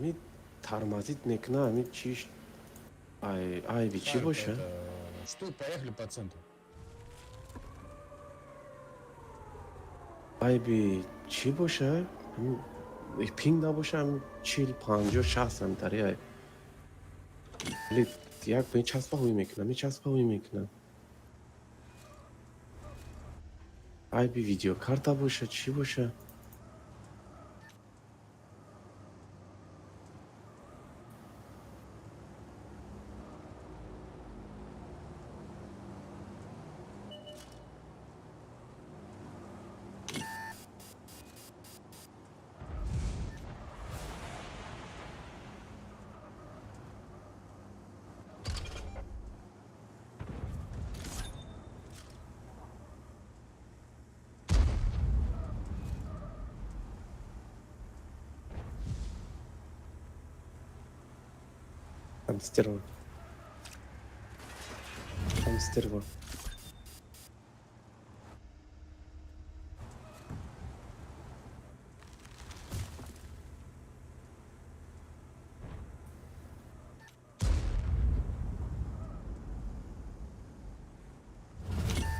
همین тормозит میکنه همین چیش ای بی چی باشه Что, поехали по центру. ای بی چی باشه همین پینگ نباشه همین 40 50 60 همینطوری ولی یک به این چسبه هوی میکنم این چسبه هوی میکنم ای بی ویدیو کارتا باشه چی باشه همستر همستر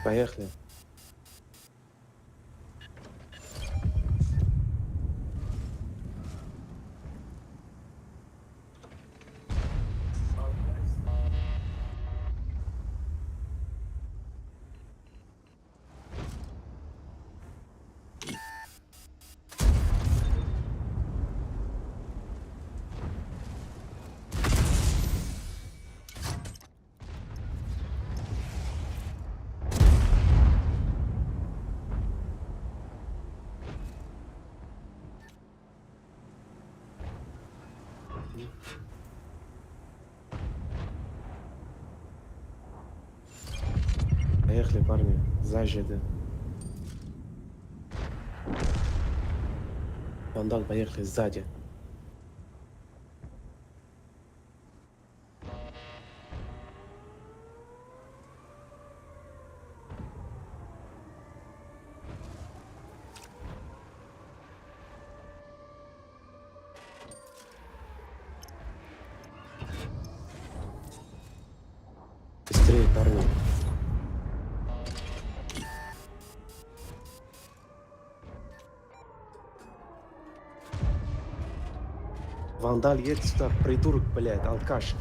поехали поехали парни зажиды вандал поехали сзади быстрее парни вандал едет сюда придурок блядь алкаш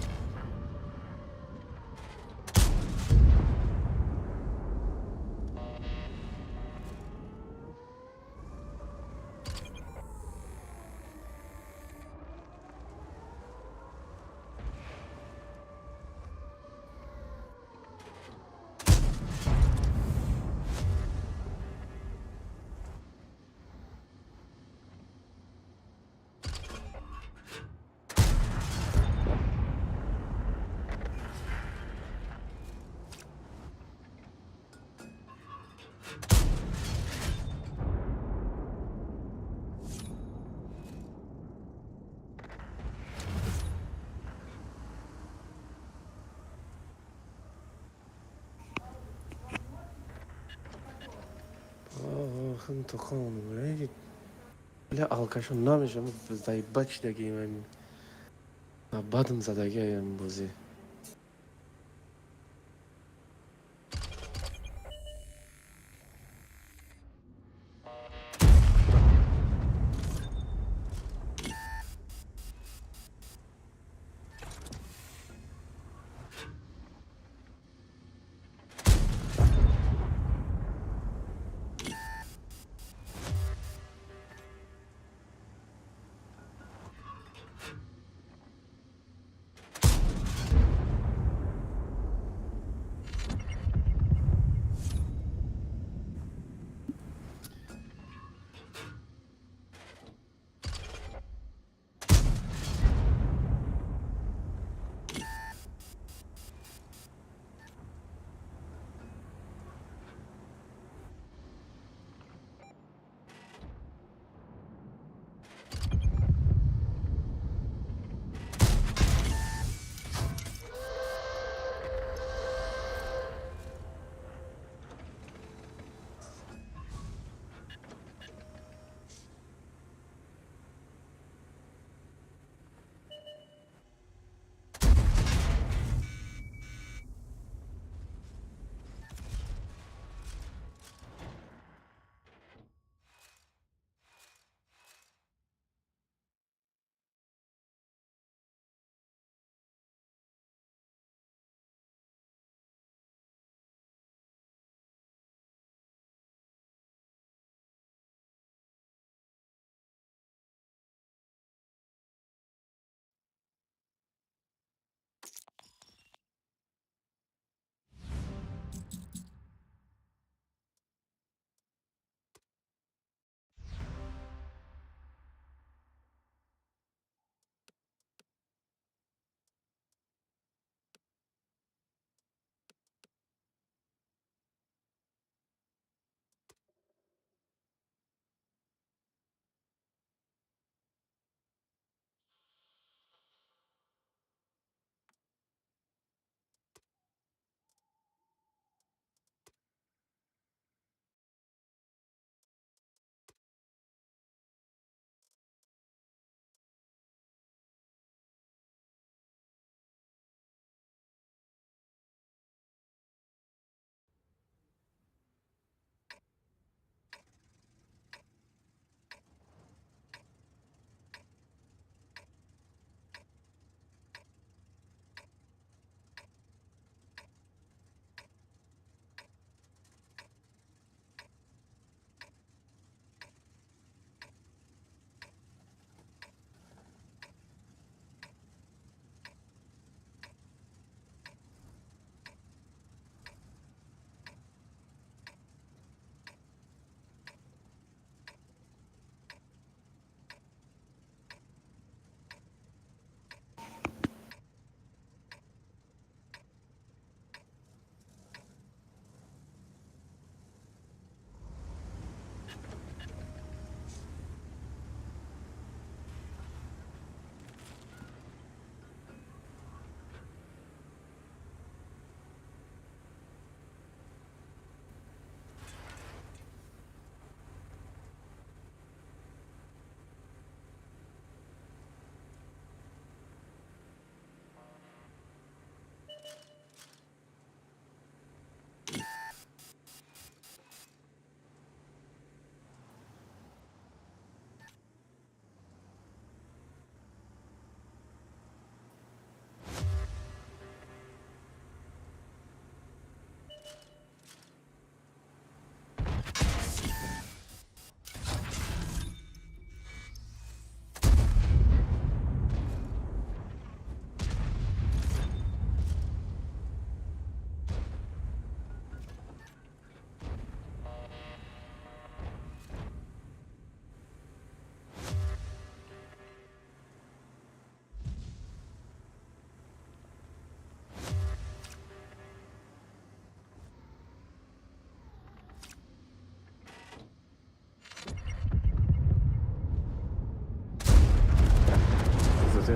ох интухон бля алкашон намешам заебать дагим амин бадым задаги ам бози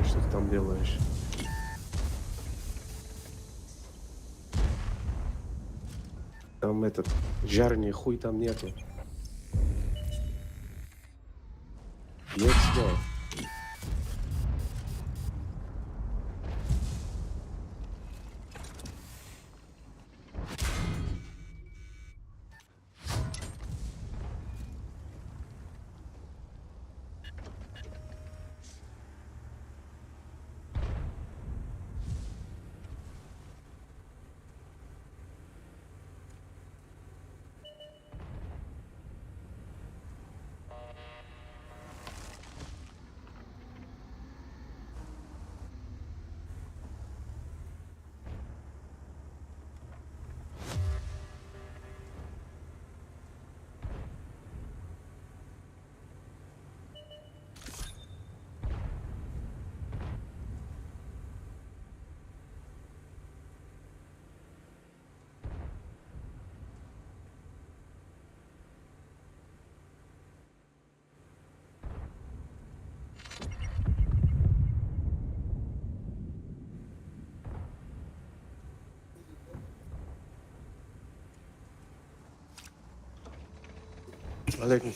что ты там делаешь? Там этот, жарни, хуй там нету. Нет сюда. Алейкум.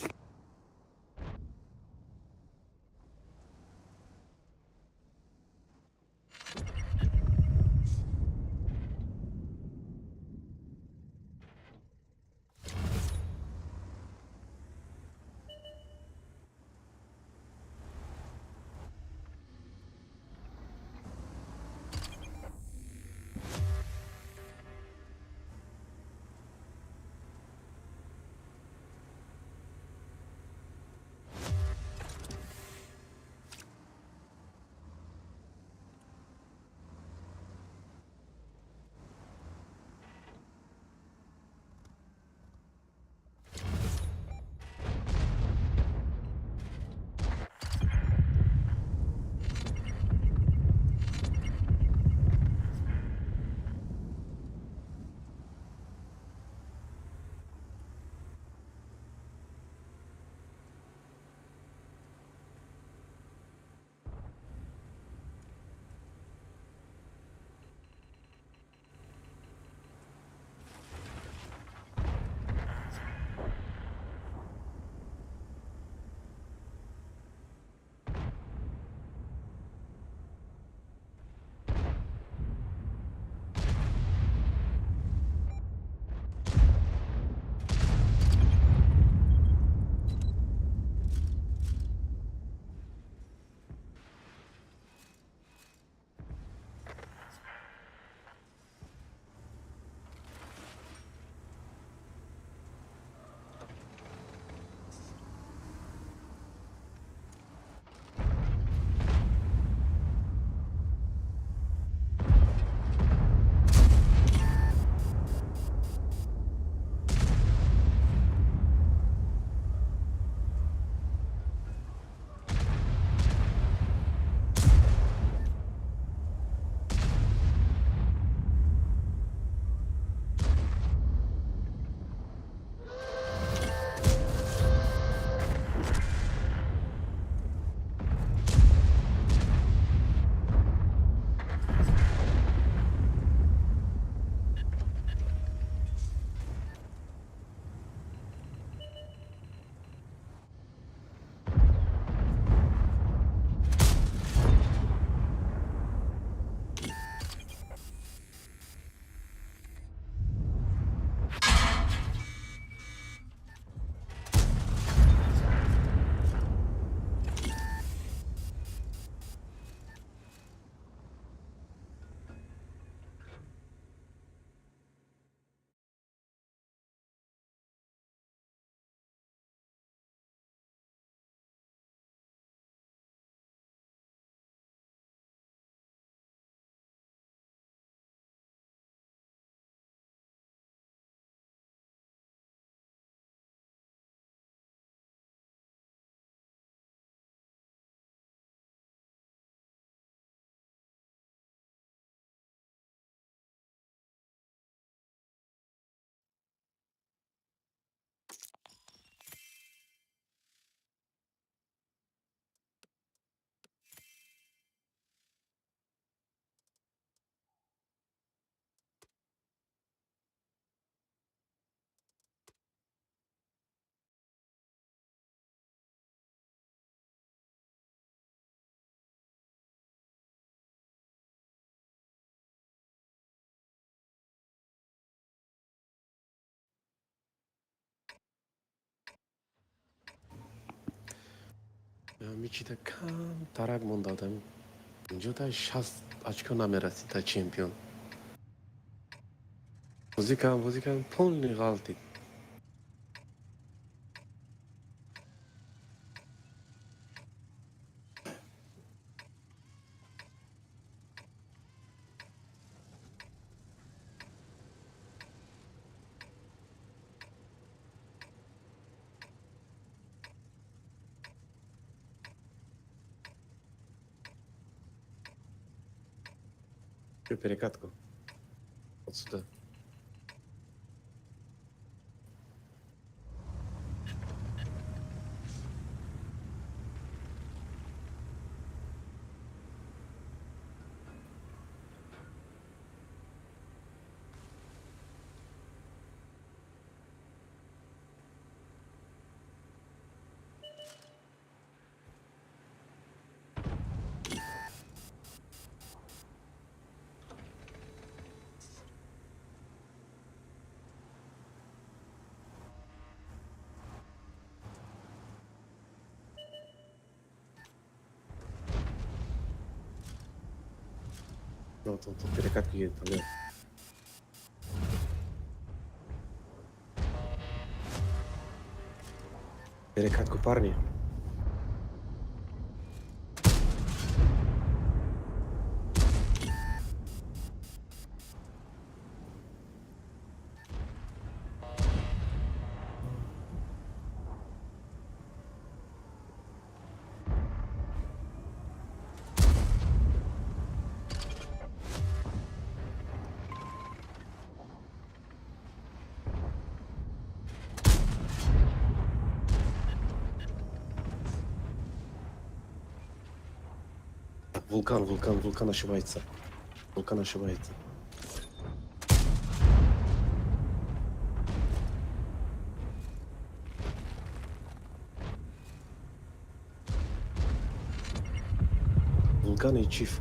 میچیده کم ترک مونده آدم اینجا تا 60 اچکا نمیرسی تا چمپیون موزیکم پونلی غلطی перекатку вот сюда. Ну, тут перекатка едет, там, перекатку, парни. Вулкан ошибается. Вулкан ошибается. Вулкан и Чиф.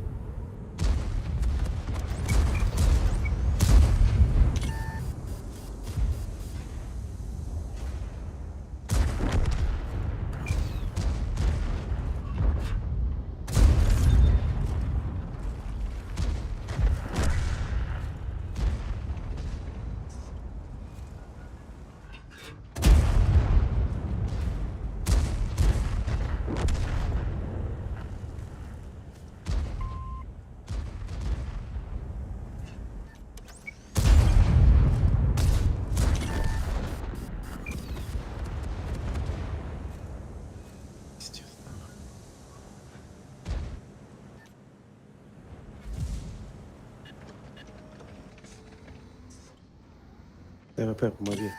ТВП, помоги.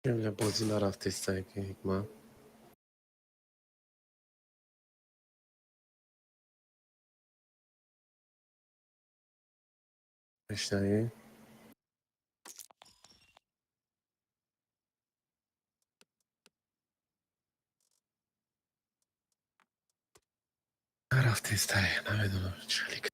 یه بازی نرفته که حکمه اشتری نرفته نمیدونم چلی که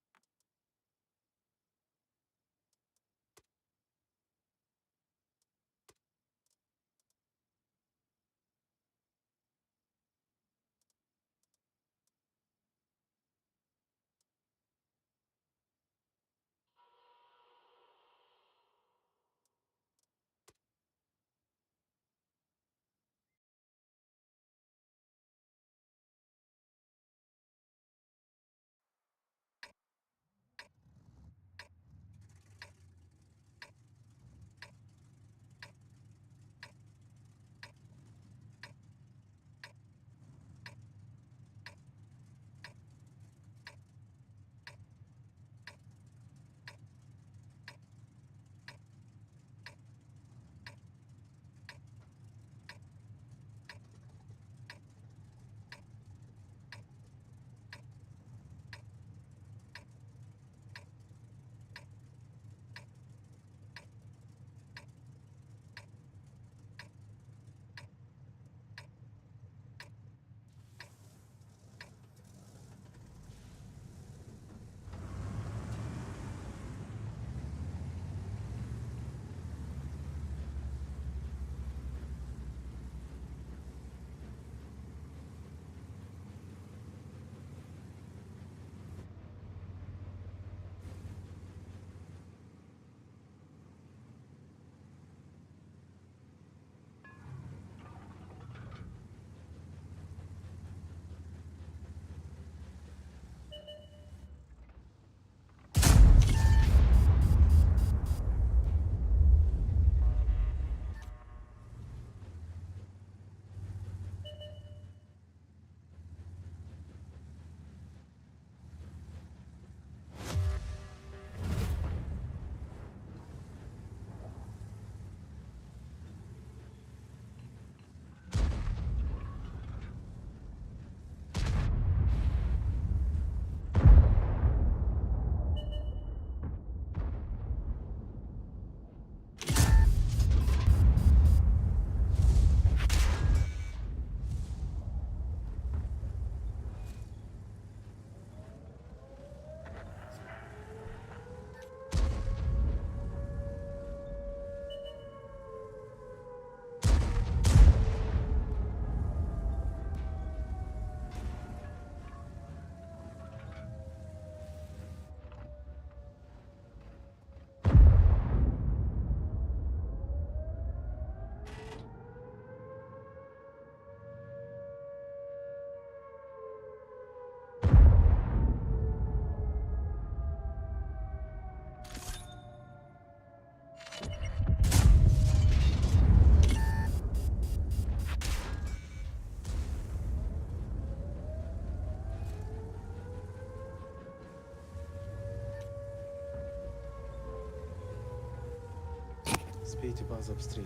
спейте базу обстрел.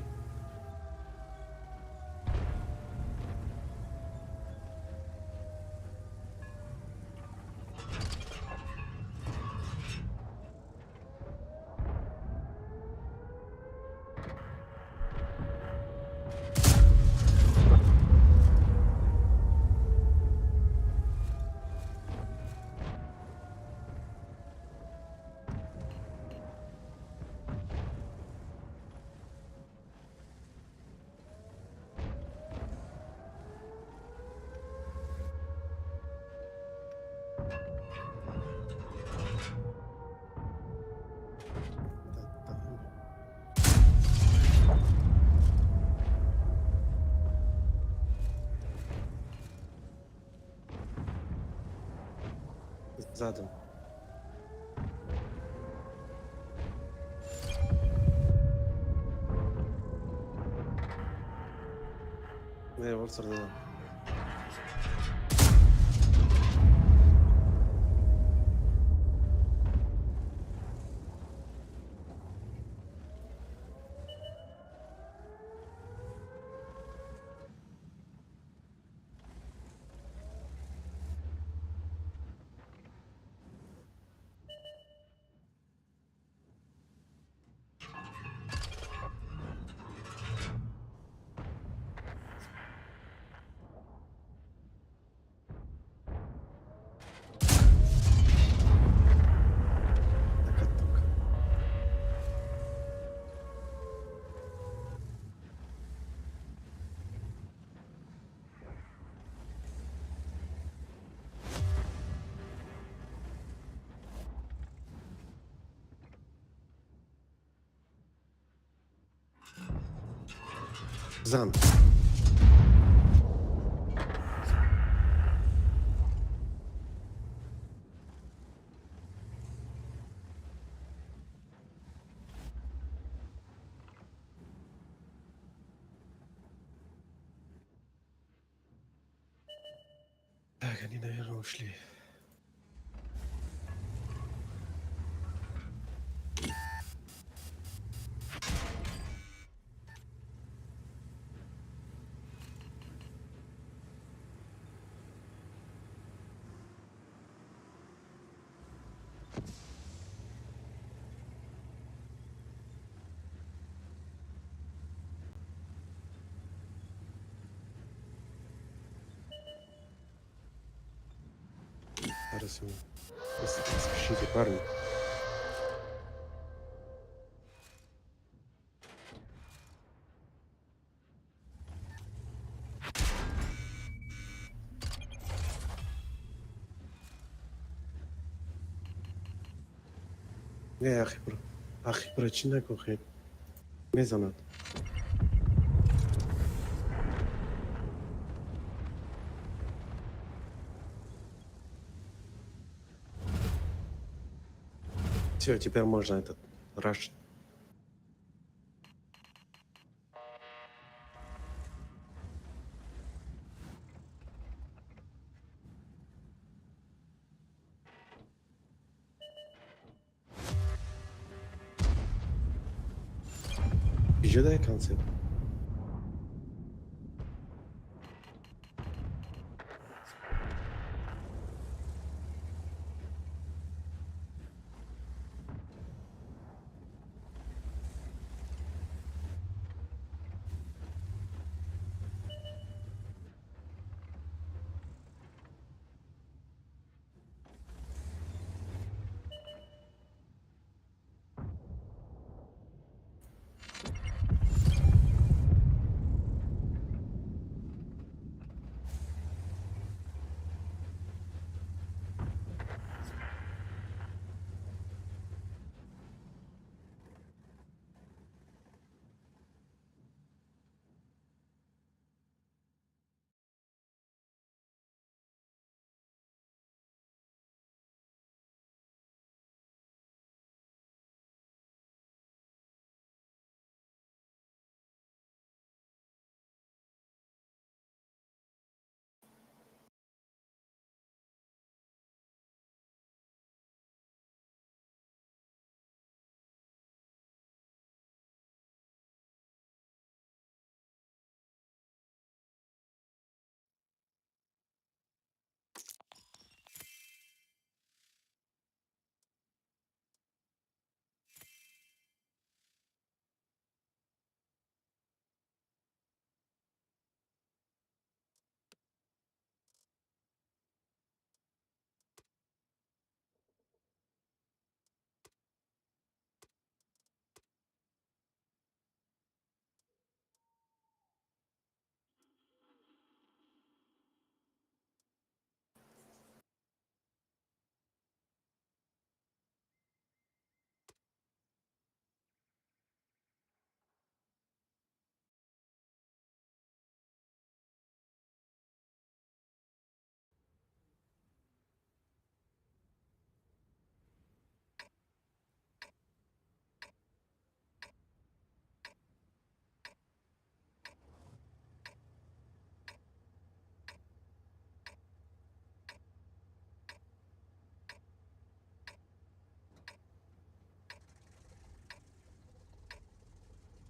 زدم نه بار سر دادم Zan. Так, они, наверное, ушли. Зараз вы спешите, парни. يا أخي برو أخي براتشيناكو خير ميزانات все, теперь можно этот раш. Ожидай концепт.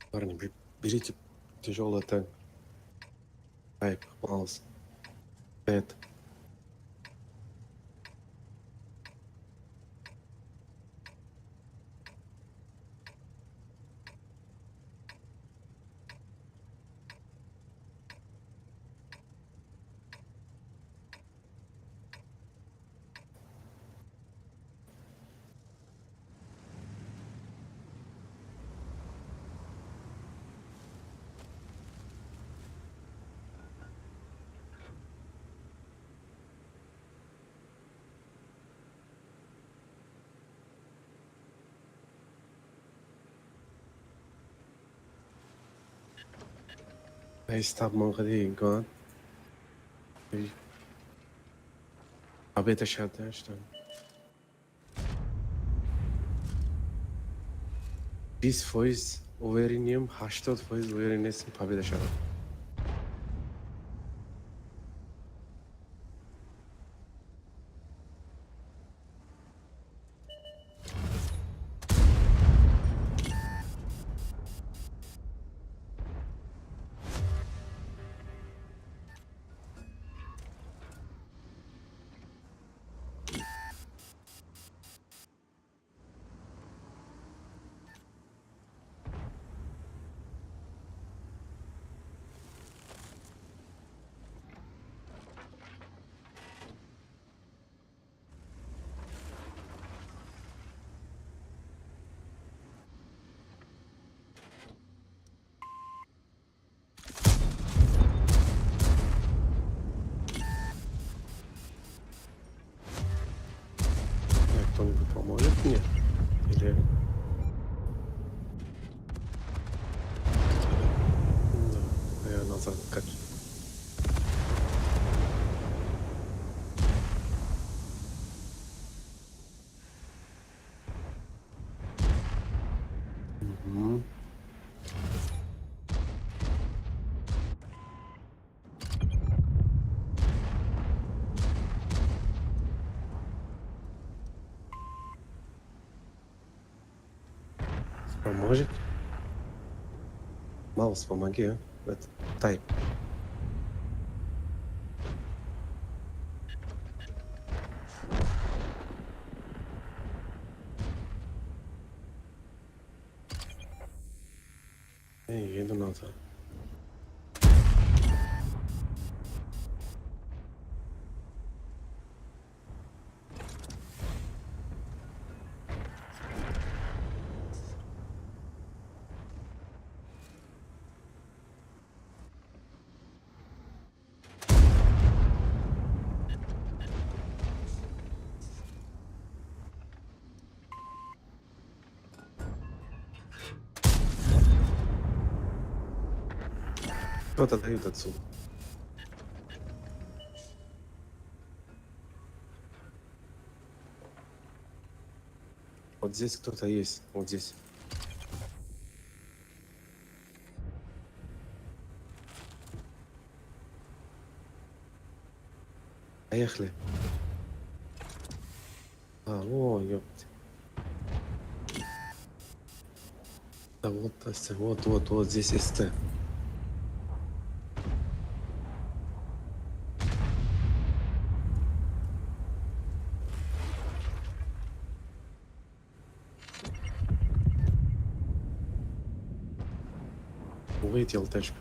Парни, берите тяжелый танк. Ай, попался. Это. I stop money gone. Arbeiter şart dاشتم. 20% увереннее, 80% уверенностью победа шагом. Кто-нибудь поможет мне? Или... Да, я назад как. Угу. Поможет? Маус, помоги, а? Это, тайп. Эй, еду назад. Кто-то дают отсюда. Вот здесь кто-то есть. Вот здесь. Поехали. А, о, ёпть. Да вот, Настя, вот здесь СТ. Вылетел тачка.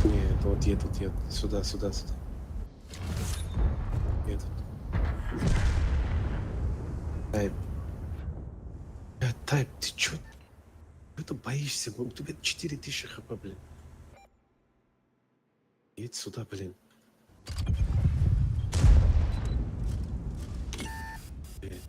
Нет, вот едут. Сюда. Едут. Тайп. Тайп, ты чё? Чё ты боишься? У тебя 4000 хп, блин. Едь сюда, блин. Блин.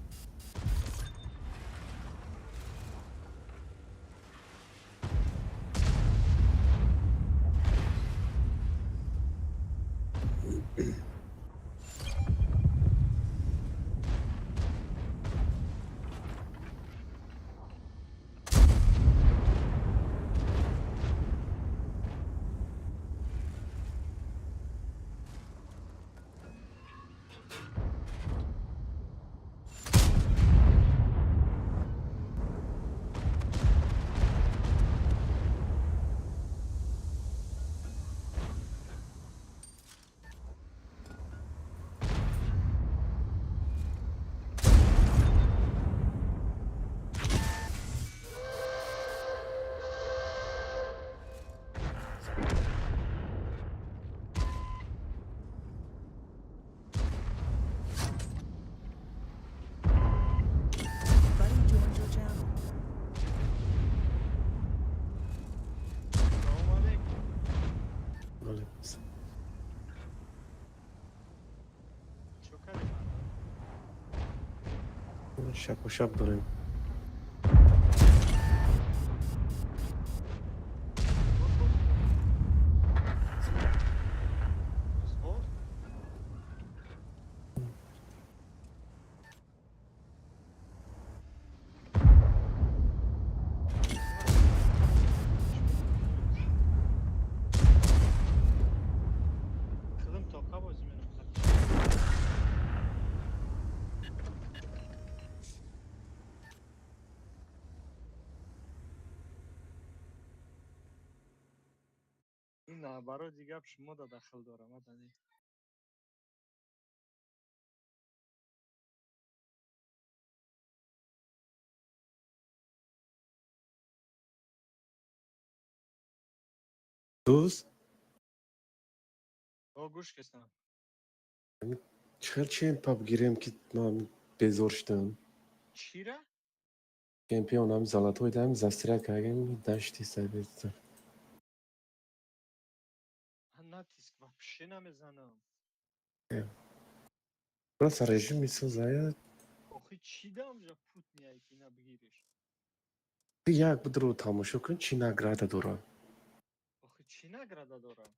شب و شب داریم. Sport? Kılım toka bozayım benim kardeşim. این برای دیگه شما دا داخل دارم دادی. دوست او گوش کستم. چند پاپ گیریم که من بزرشتم. چی را؟ Şampiyonam Zalatoy'dam застрякаем дашти советца. نتیسک و پشه نمیزنم. Просто режим میسازه. آخی چی دام جا پوت میایی که اینا بگیریش. یک بدرو تماشا کن چی نگرده داره. آخی چی نگرده دارم.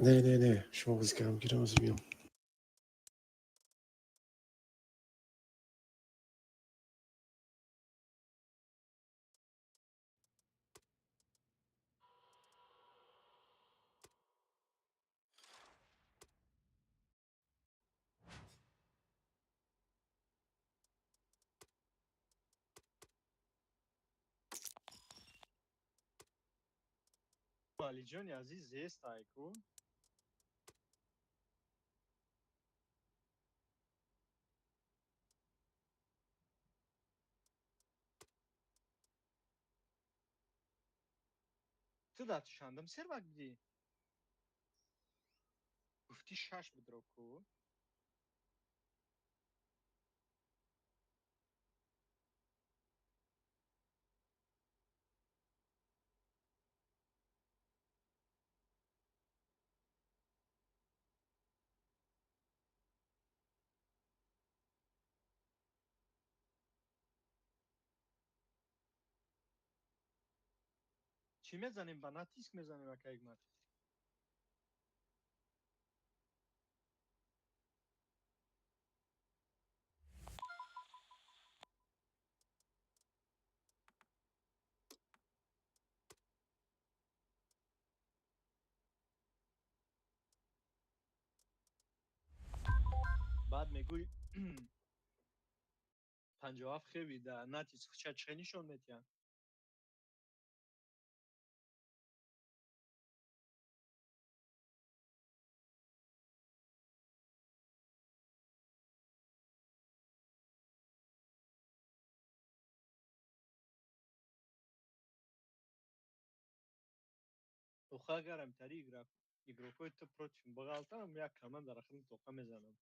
نه شما بازی کردم گیرم از بیام. علی جان عزیز زیست ایکو. تو دا شاندم سر وقت دی. گفتی شش بدرو کو. چی میزنیم با نتیسک میزنیم اکا اگمت. بعد میگوی 57 خیلی ده نتیسک چچنیشون میتیم. توخه گرم تری ایگروپوی تو پروچیم بغالتا هم یک کمان در اخرین توخه میزنم.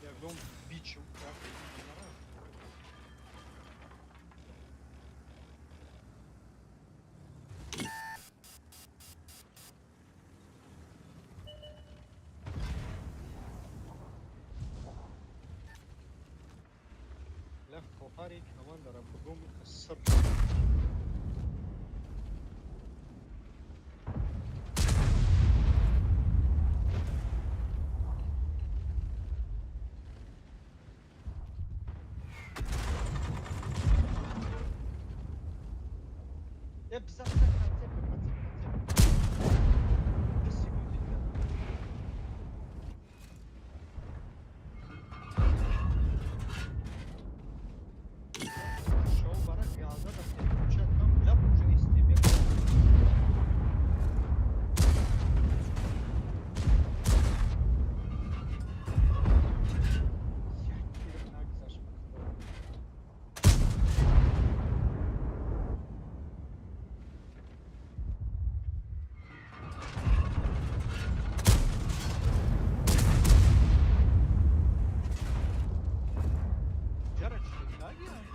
یکم بیچم نه خواهری کمان دارم بگم سر بزن شو برای یازده دقیقه چند هم لب اونجا استیبی جرى تلاقي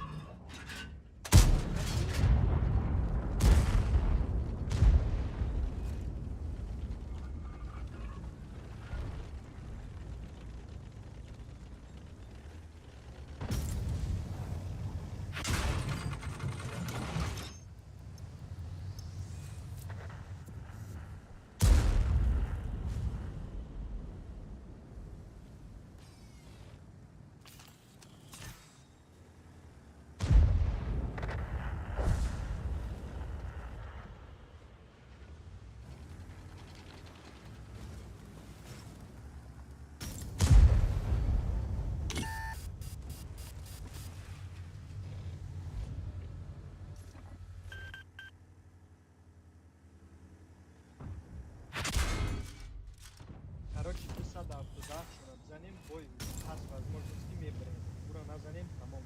короче 270 شده بزنیم بای هست возможности میبریم او را نزنیم تمام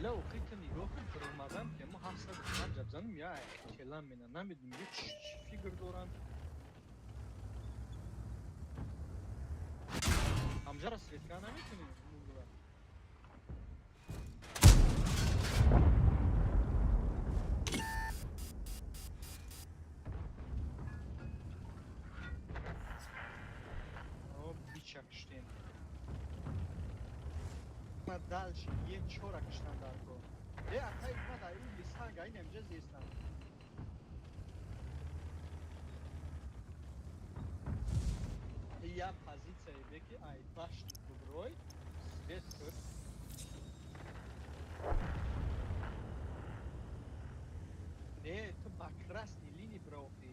بالله وقتی که نگاه کن پر اومدم که ما 705 بزنیم یا کلم مینه نمیدونم یه چی فیگر دارن همجا را سویتکا نمیتونیم موندوه بیچکشتیم ما دالش یه چورا کشتن در کو یه اتای ما در این لیستان گاین امجا زیستن یا позиция беки ай башни дуброй свет кыр не ты по красной линии брохи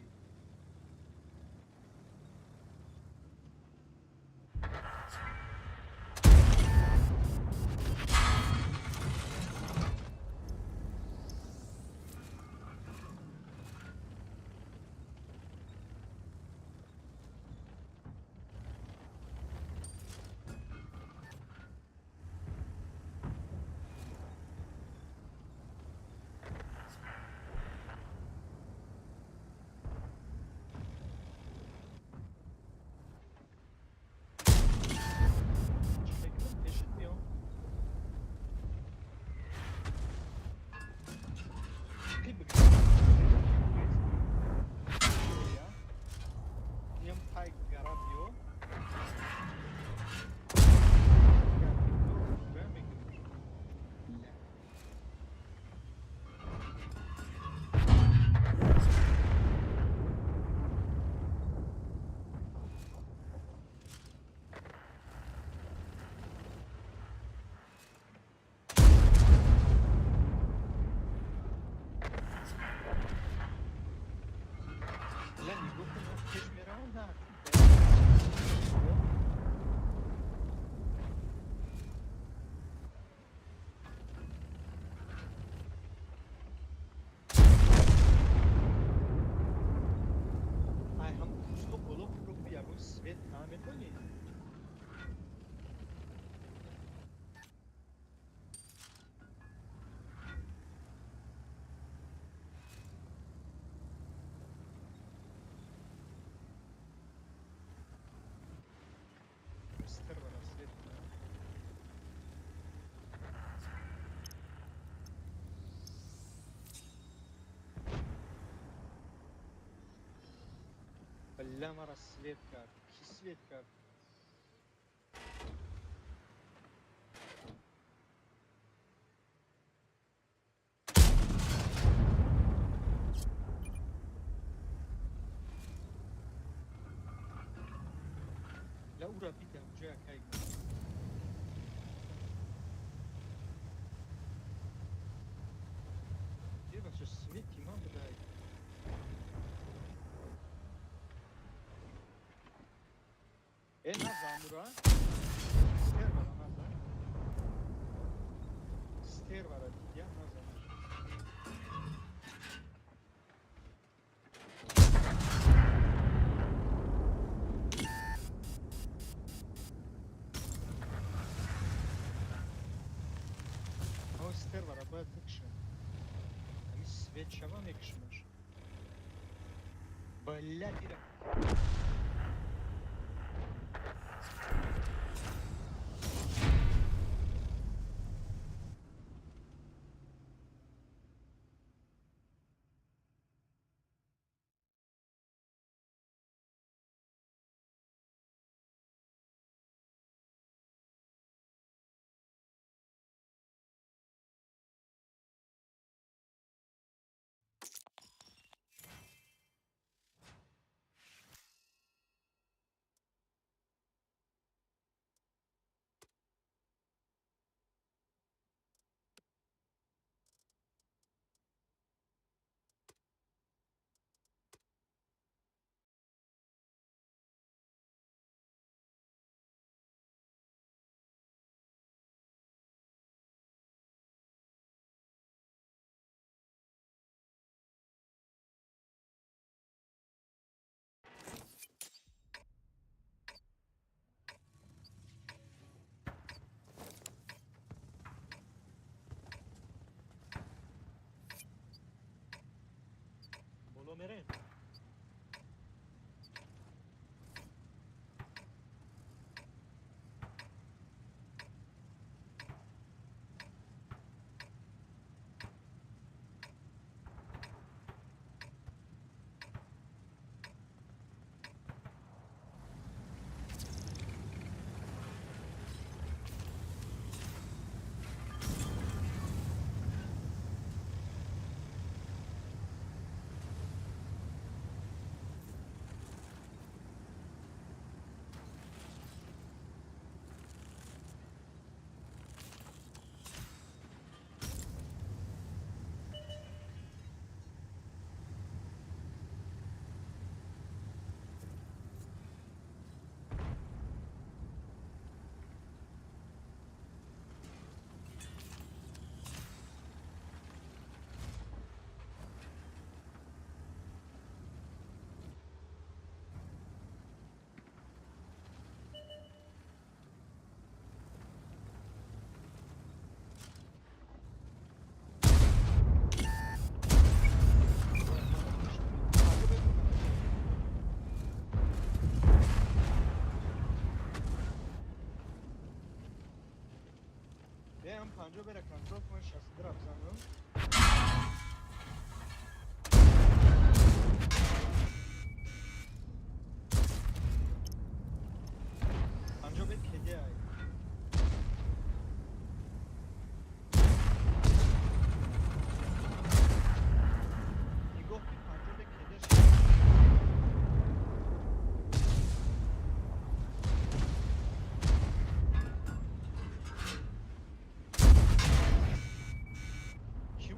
свет нами были. Ster var aslet. Бля, мара свет как. Свет как. لا ورا بيتا جاك هاي ايه بس السميت كمان بداي ايه نازا مرا ستير var نازا ستير var ya نازا o ster var abi tıkşı hani svet şavam yakışmış balla direkt Bolomeren هم پنجا بره کنترل کن 60 درم زنم پنجا به کده ای نگاه که پنجا به کده شد kim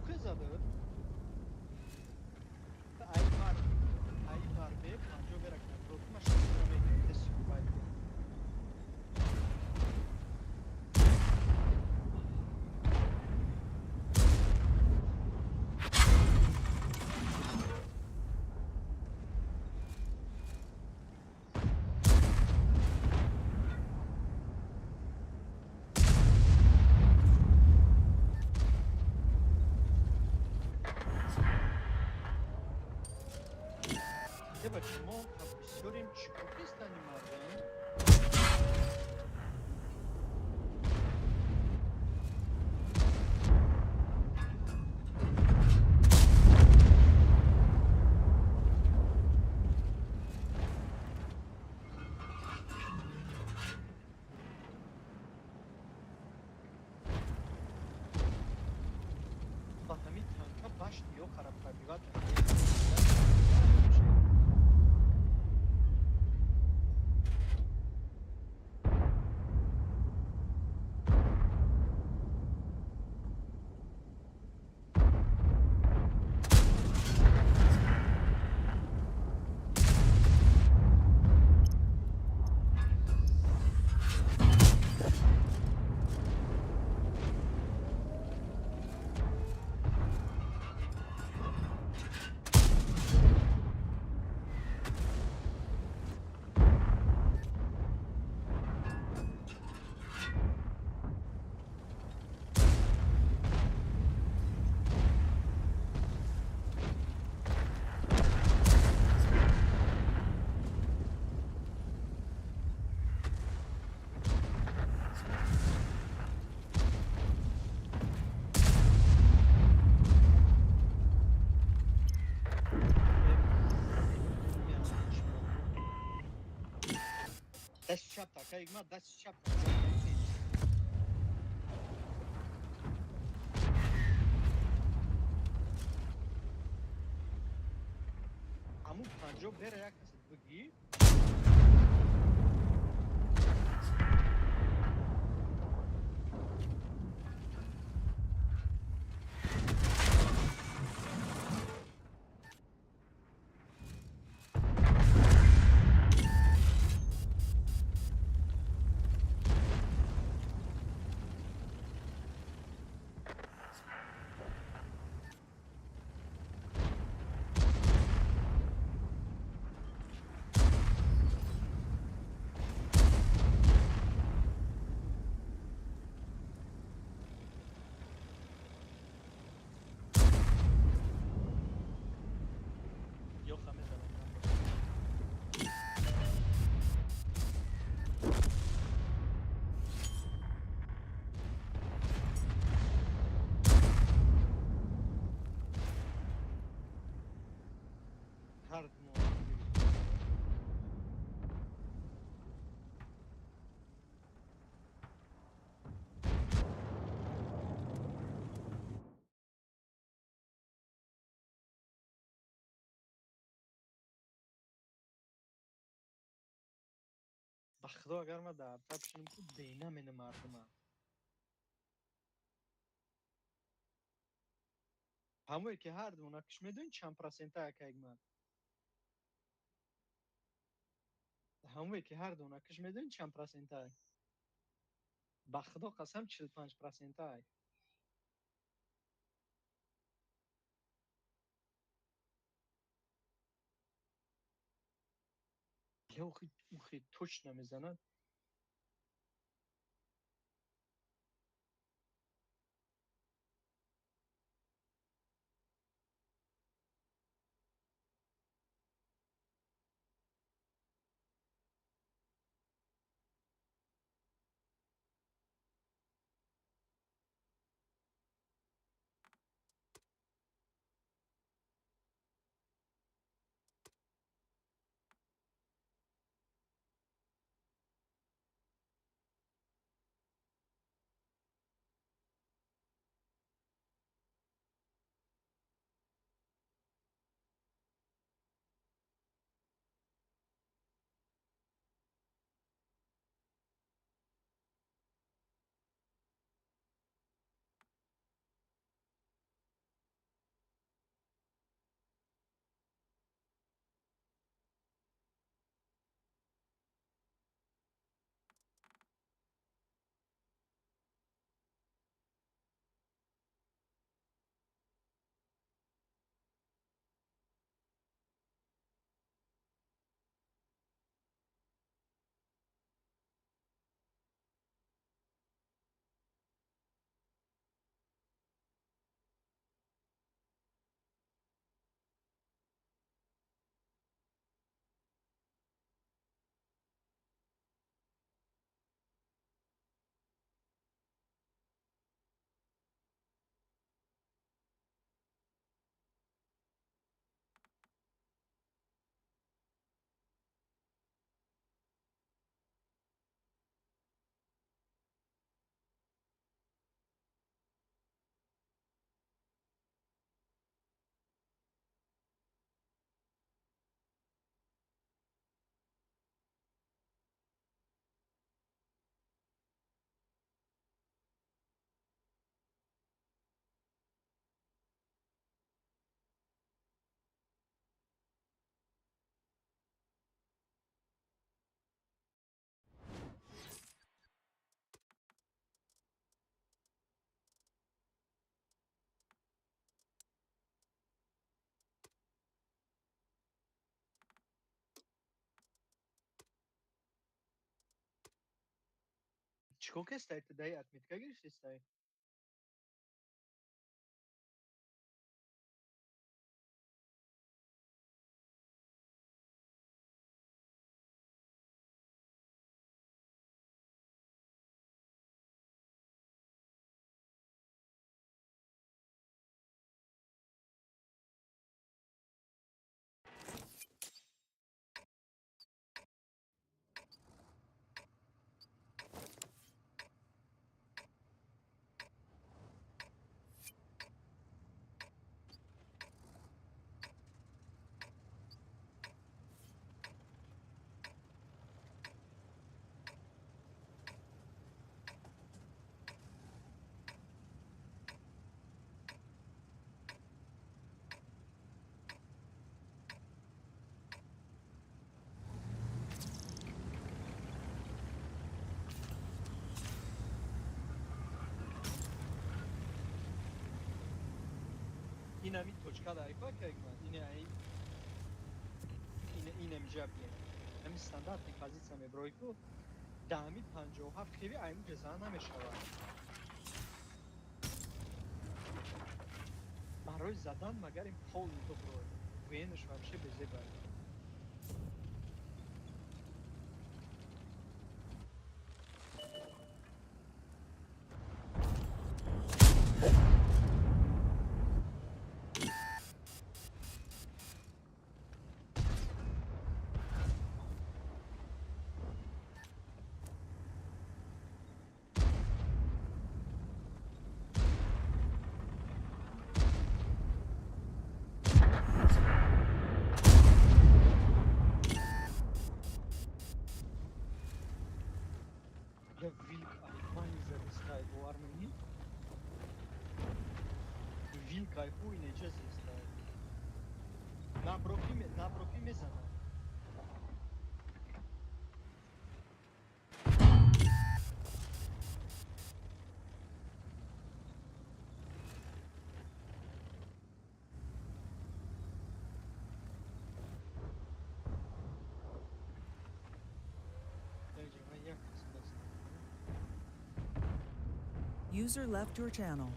دست چپ تا که ما دست چپ تا همون پنجو بره یک کسی بگی یا خمه زنم هر دمو بخدا اگر ما در تب شنم که بینم این مردم هموی که هر دو نکش میدون چند پرسنت که من هموی که هر دو نکش میدون چند پرسنت بخدا قسم 45% یا اخی توش نمیزنن Сколько стоит дай отметка, говоришь, стоит? این همی توچکا داری پاک من این همی جاب بیه همی ستاندارد این پازیسیا می بروی کو دامی 57 خیلی اینو جزا نمیشود برای زدن مگر این پول تو بروی وینش вообще بزه باید Я Вилька, Альмани зависает у Армении. Вилька и хуй не зависает. На профи мезана. User left your channel.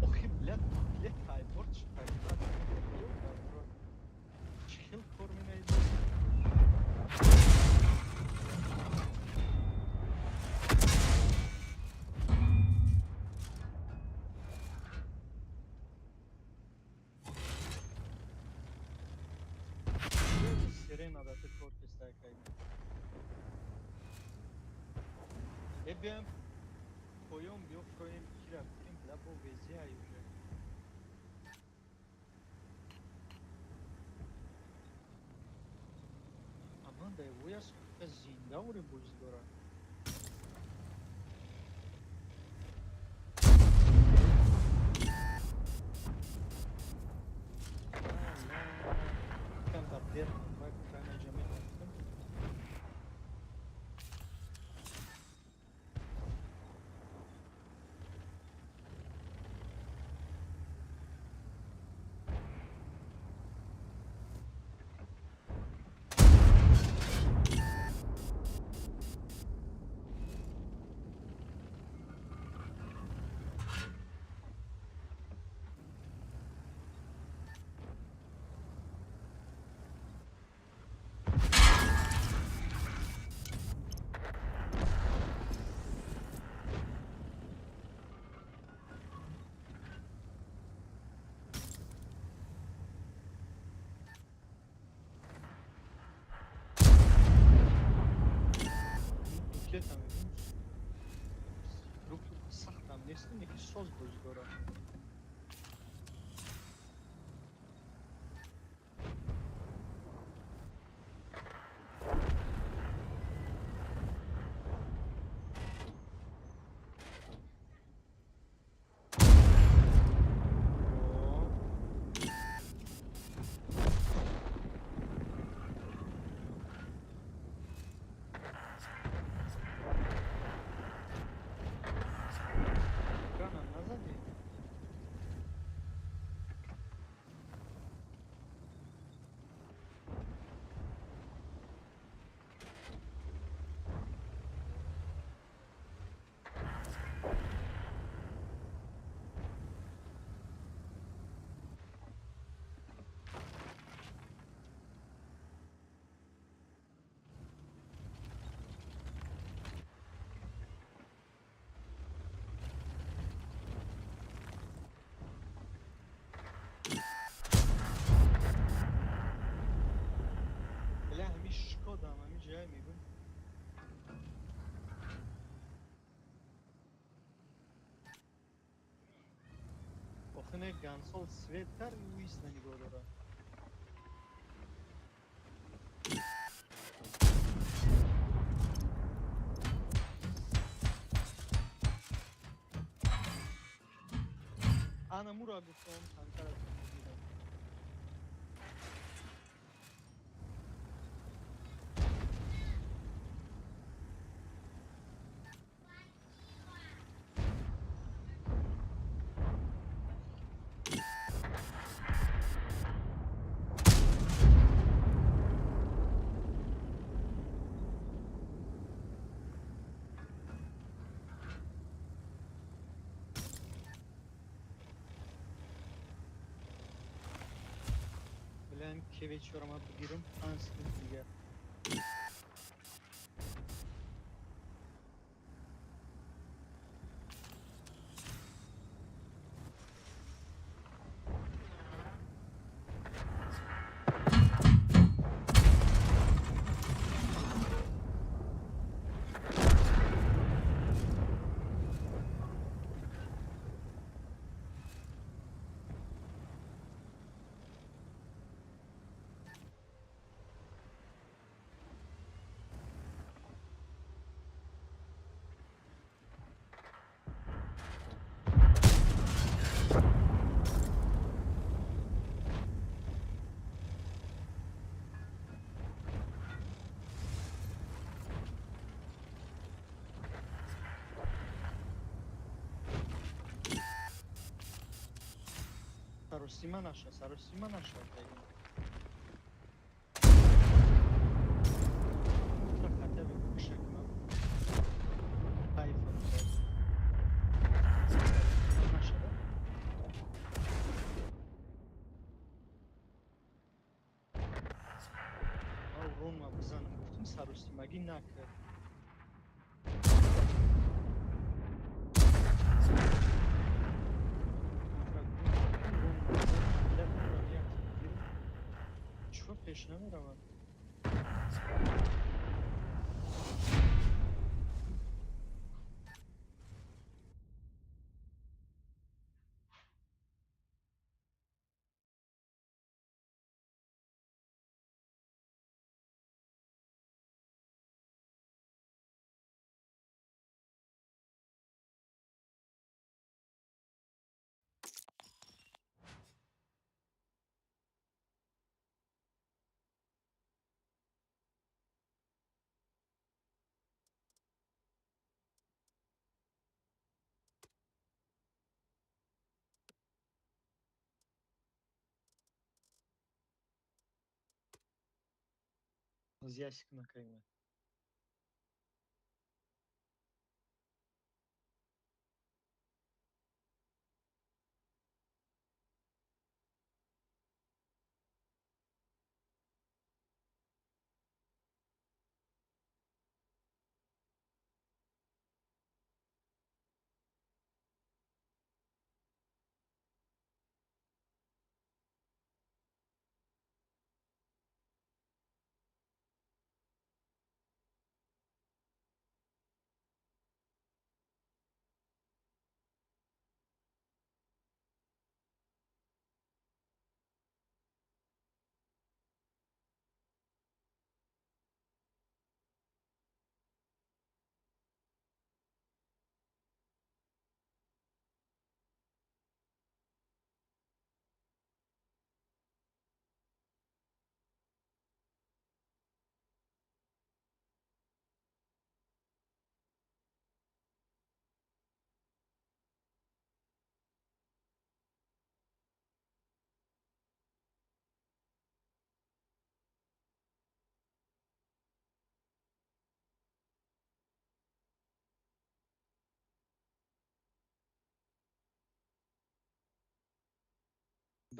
Охи, блядь, хайборд шпайкат. Чхил кормина иду. Sirena da te korke stajkaj. Ebjem koyom bio koyem kira kim labo vezi ayuje. Aman da bu yas zinda ure buzdora. Kan da der bak kana jamin yaptım. Tam ruh saxtam nestim ki soz buzdora. Крана назади. آخه گنسال سوید کار ویست نگاه داره. انا مو را گفتم تنکر از میگیرم. بلن که چرا بگیرم انسکن دیگه. سروسیما نشه بگیم. خطه به کشک من. حیف افتاد. نشده. رون ما بزنم گفتم سروسیمگی نکرد. چرا پیش نمیرم؟ З ящиком накрыла.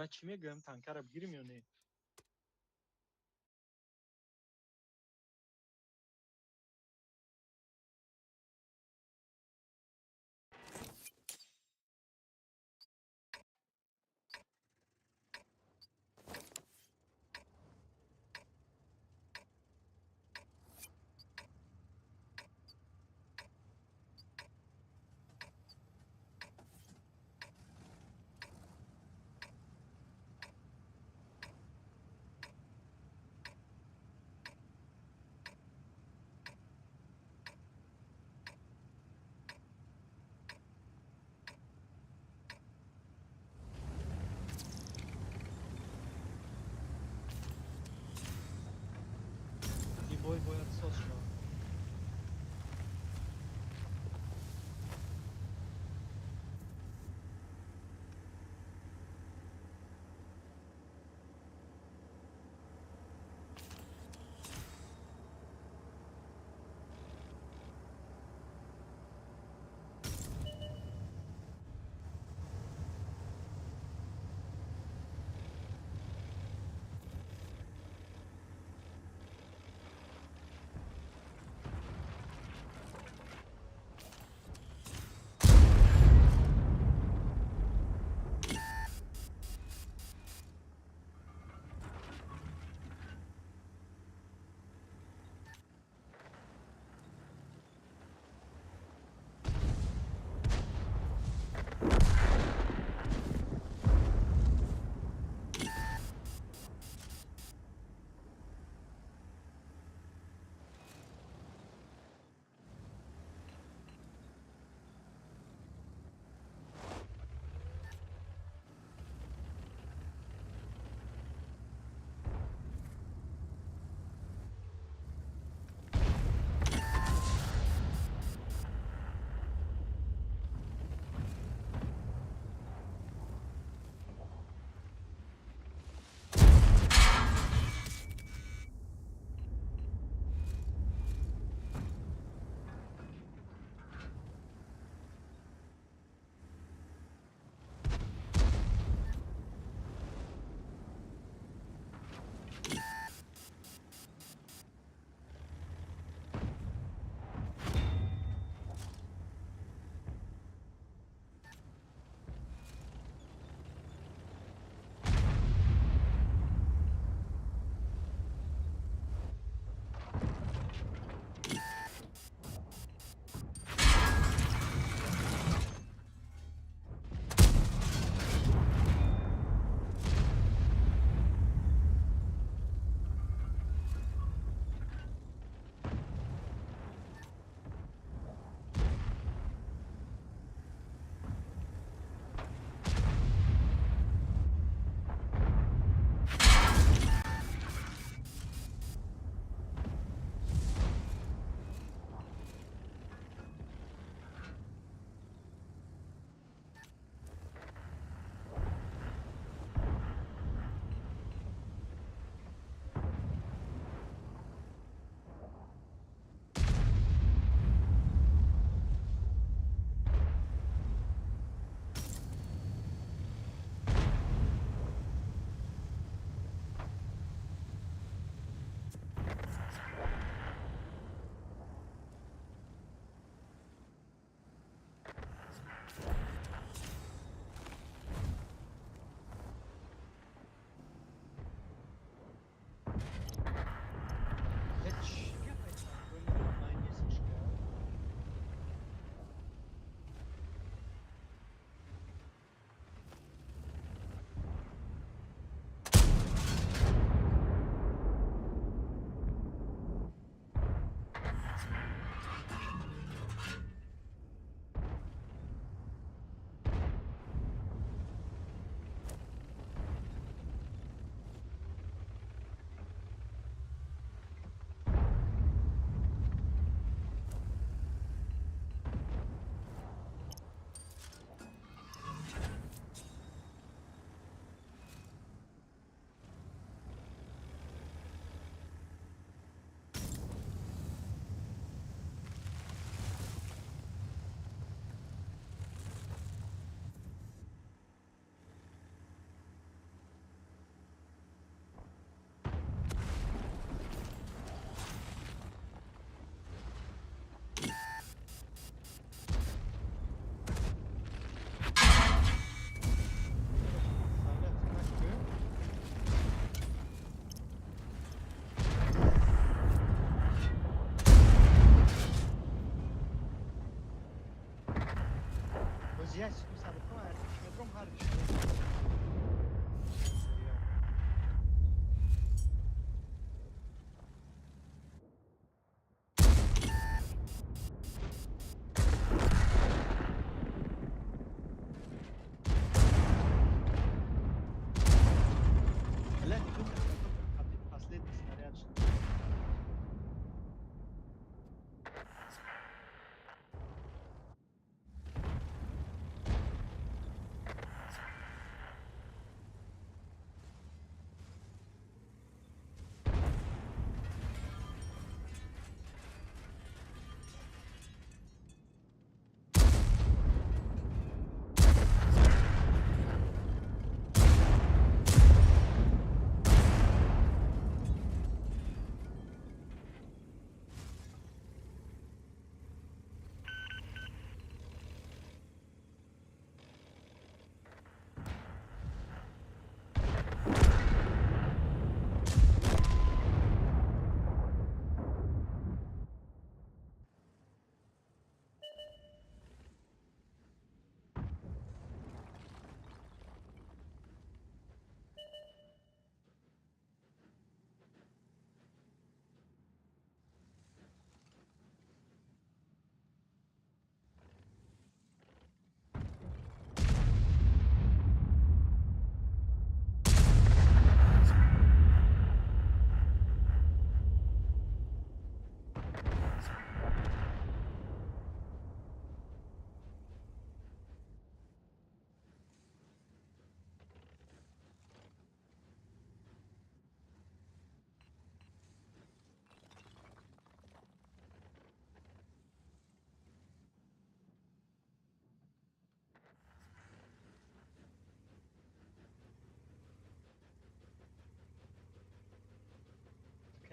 بعد چی میگم تانکر رو بگیریم یا نه؟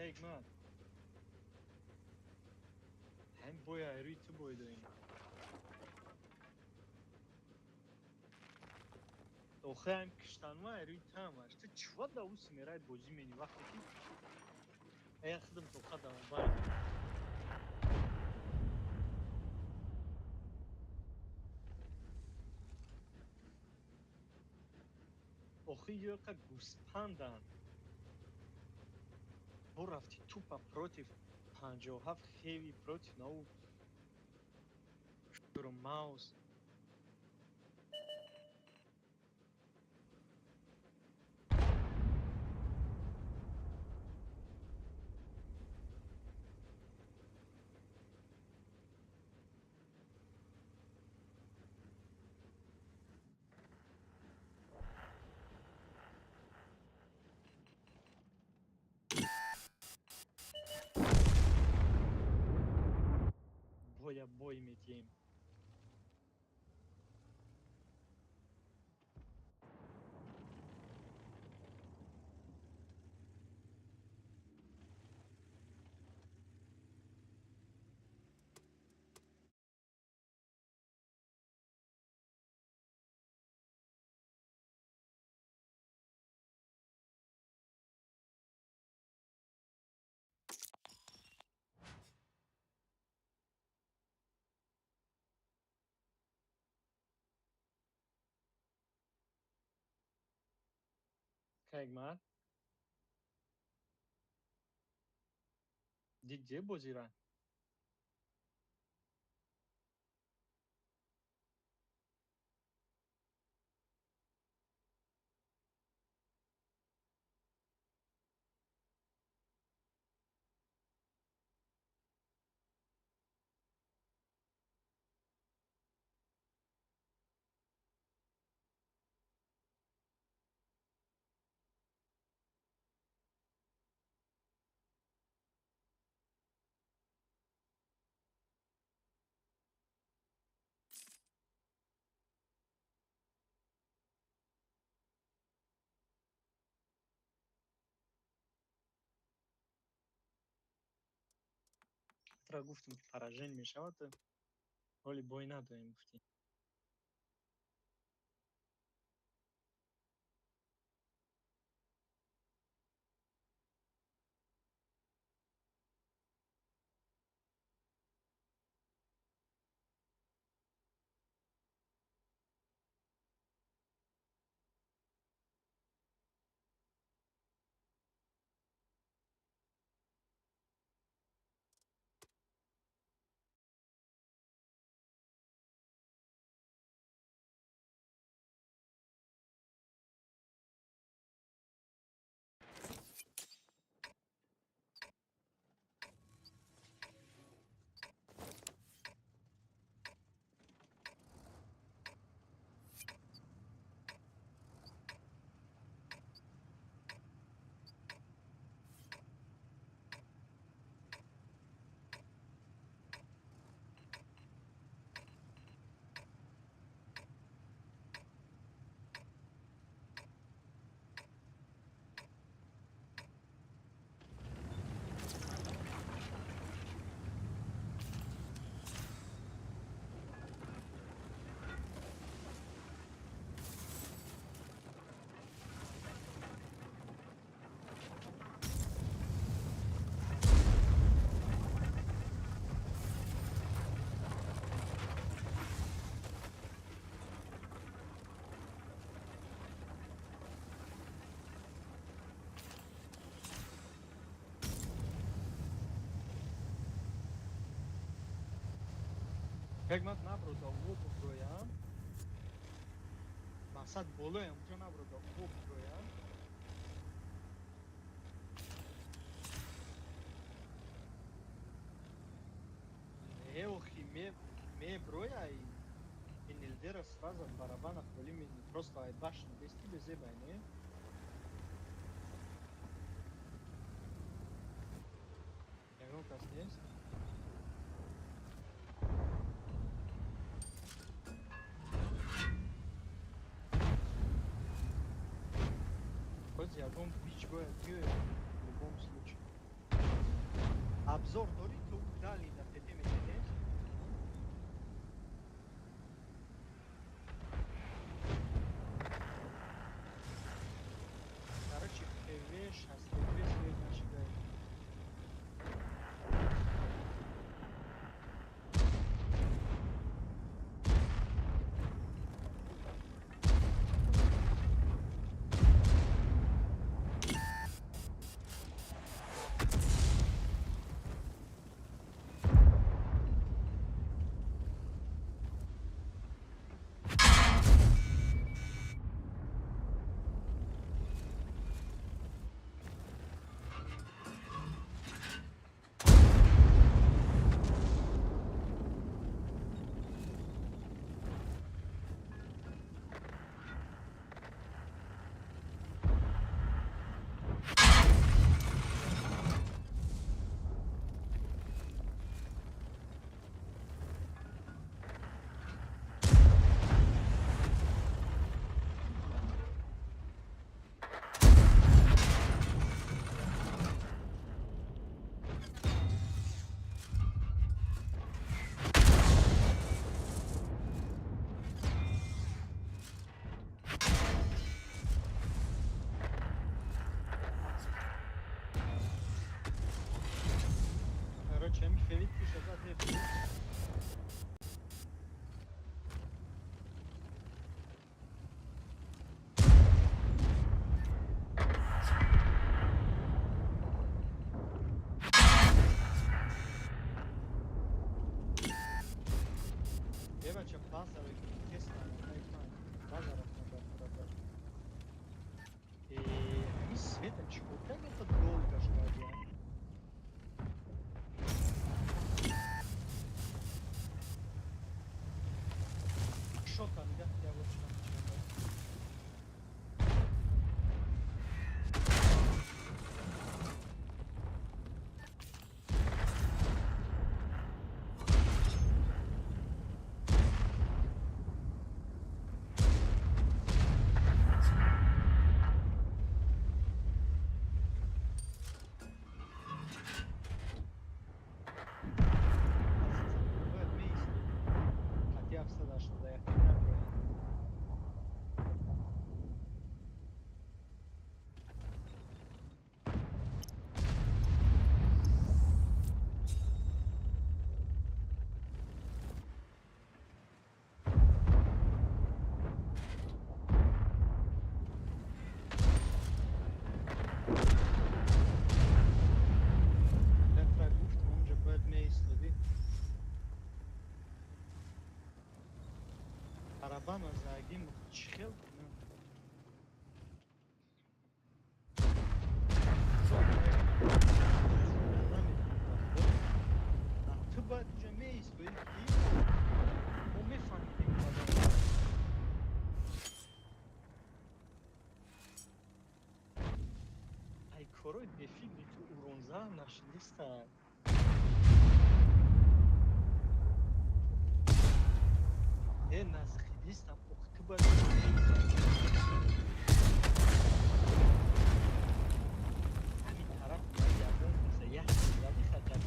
Hikmat. Hem boya روی تو boy داریم. آخه هم کشتنوه روی تو همش. تو چواد دا اوسی میرای بازی منی وقتی که ای خدم تو خدا برد. آخه یه که گوسپندن. تو رفتی توپا پروتیف 57 خیلی پروتیف ناو شروع ماوس. Боя бой метим. Hikmat. دیگه بازی را. ترا گفتم که پراژن می شود ولی بای نداریم گفتیم. Hikmat نبرو دا او بگرویم. مقصد بالای اونجا نبرو دا او بگرویم. نه اوخی می برویای. این الدر сразу в барабанах были просто ай башни без тебе зебай, не? Яго каснес? Хоть я бомб бич боя в любом случае. обзор дори то дали да те методес. Короче, ПВ 62 свет нашигает. Короче, ами фелит пише да не. Девача база тест на iPhone. База рафтада продаж. Ами светочку, как это долго ждать, а? Что там, я вот там что-то. Бывает месяц. Хотя всегда что да я хотя бы. Летра гуфт, он же бывает месяц, види. Арабама загим чхел, ну. تو باید اونجا میز بری ما میفهمیدیم کار ای کارای بفیگری تو اورونزه هم نشنیستن ای نزخیدیستم اخ تو باید همین طرف باید یادم بسه یه زیادی خطر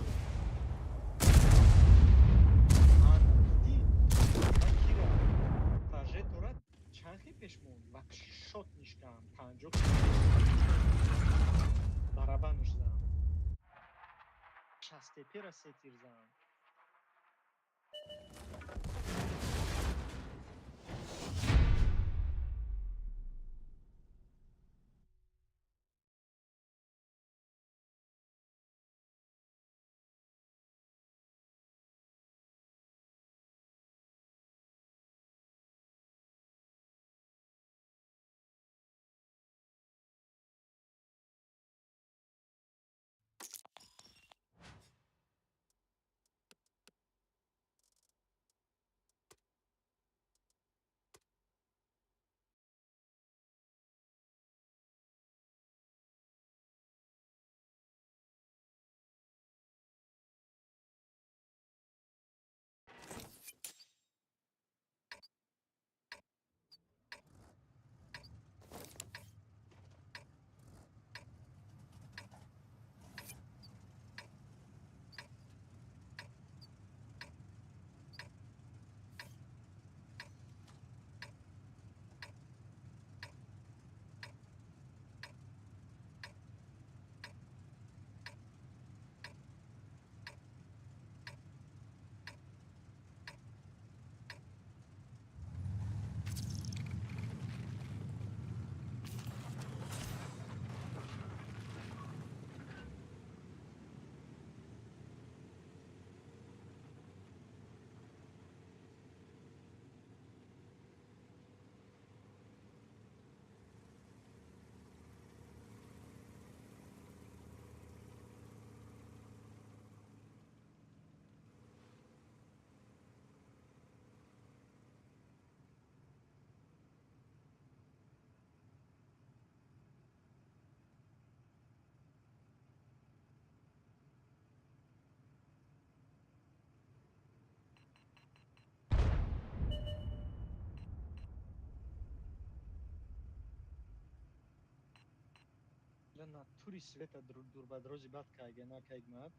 چرخی پیشمون و شات نیشتم پنجاه برابر نشدم شسته پیرا ستیر زم لأن توري سويتا دور بدروزي بات كايجنا كايجمات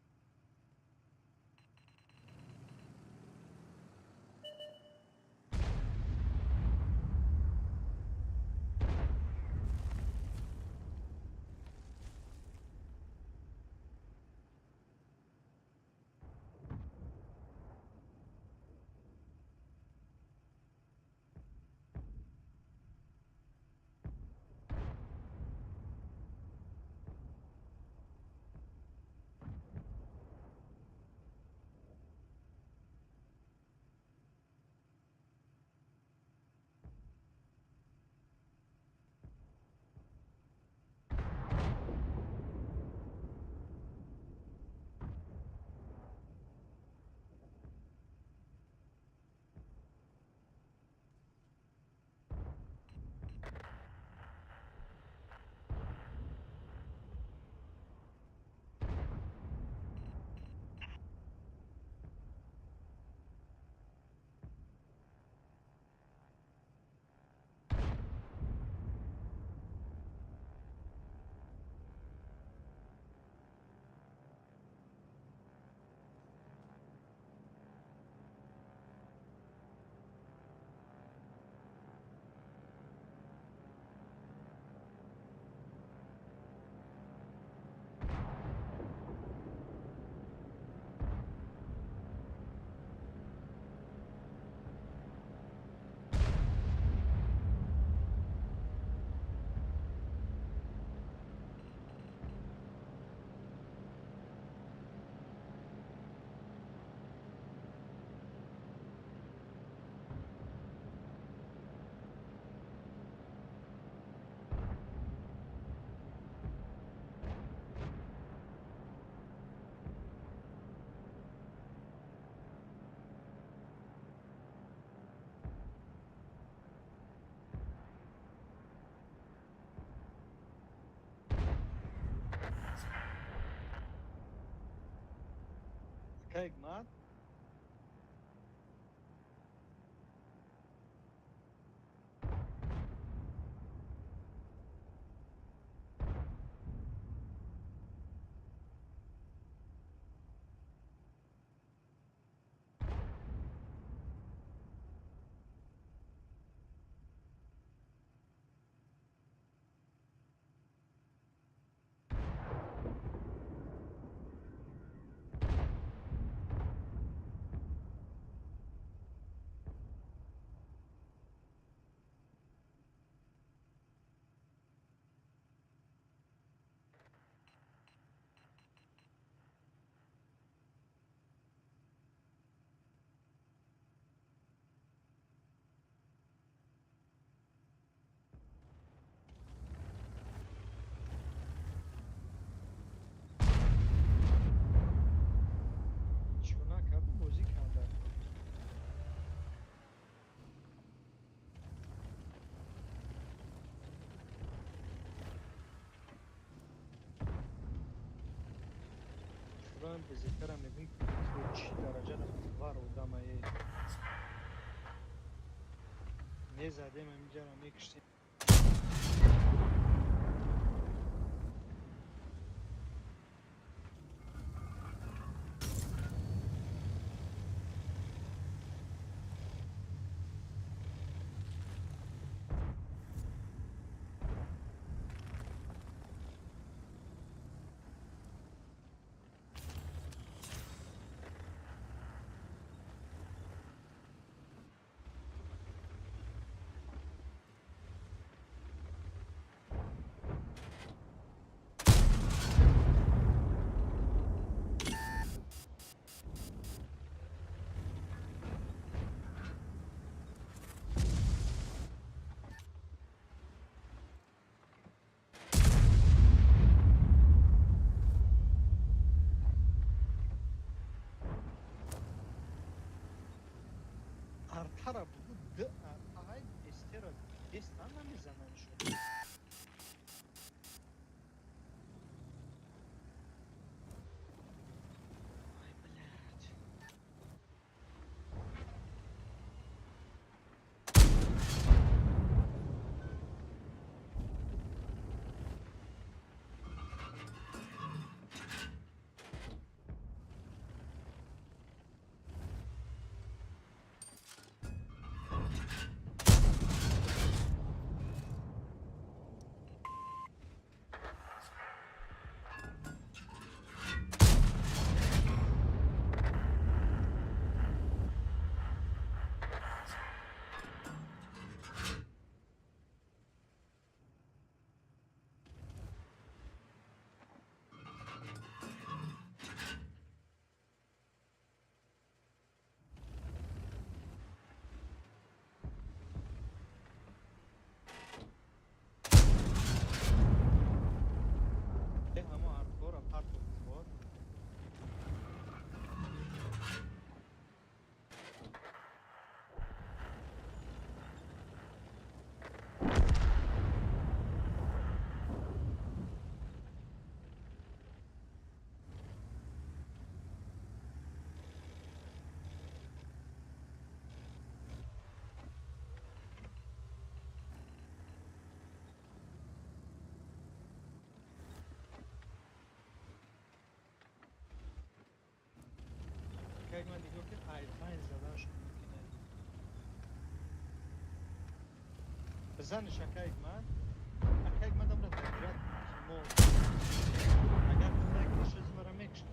كايجمات شوناك هذا موزيك هذا شلون بذكرها من كل درجة الاختبار قدام ايه ميزة دايما مجرى ميكشتي بزن شکایک من شکایک من دم را تغییرات مو اگر تو نکشی مرا میکشم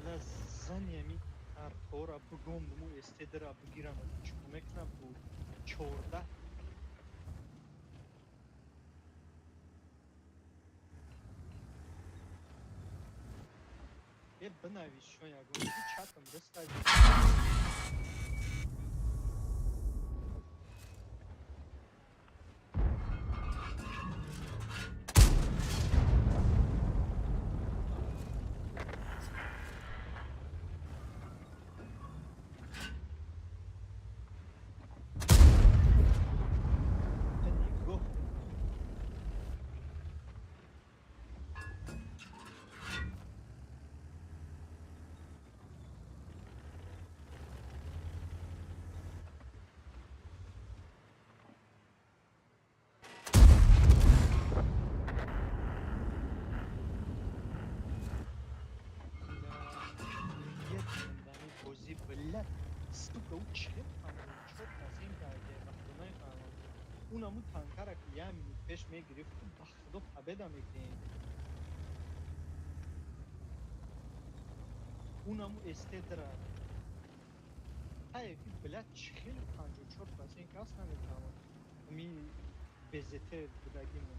لا زن یمی ارتورا بگم دمو استدرا بگیرم چکمک نبود 14 یه بنویس شویا گم هیچ چاتم رسای گفت یه بازی بلد سوک او چه پنجون چوب تسیم کرده وقتی نمیفهمم اونمو تانکر که یه منوت پیش میگرفت بخدا پبدا میکنه اونمو استدرا های بلد خیلی 54 تسیم که اصلا نمیفهمم می بزته بودگیمون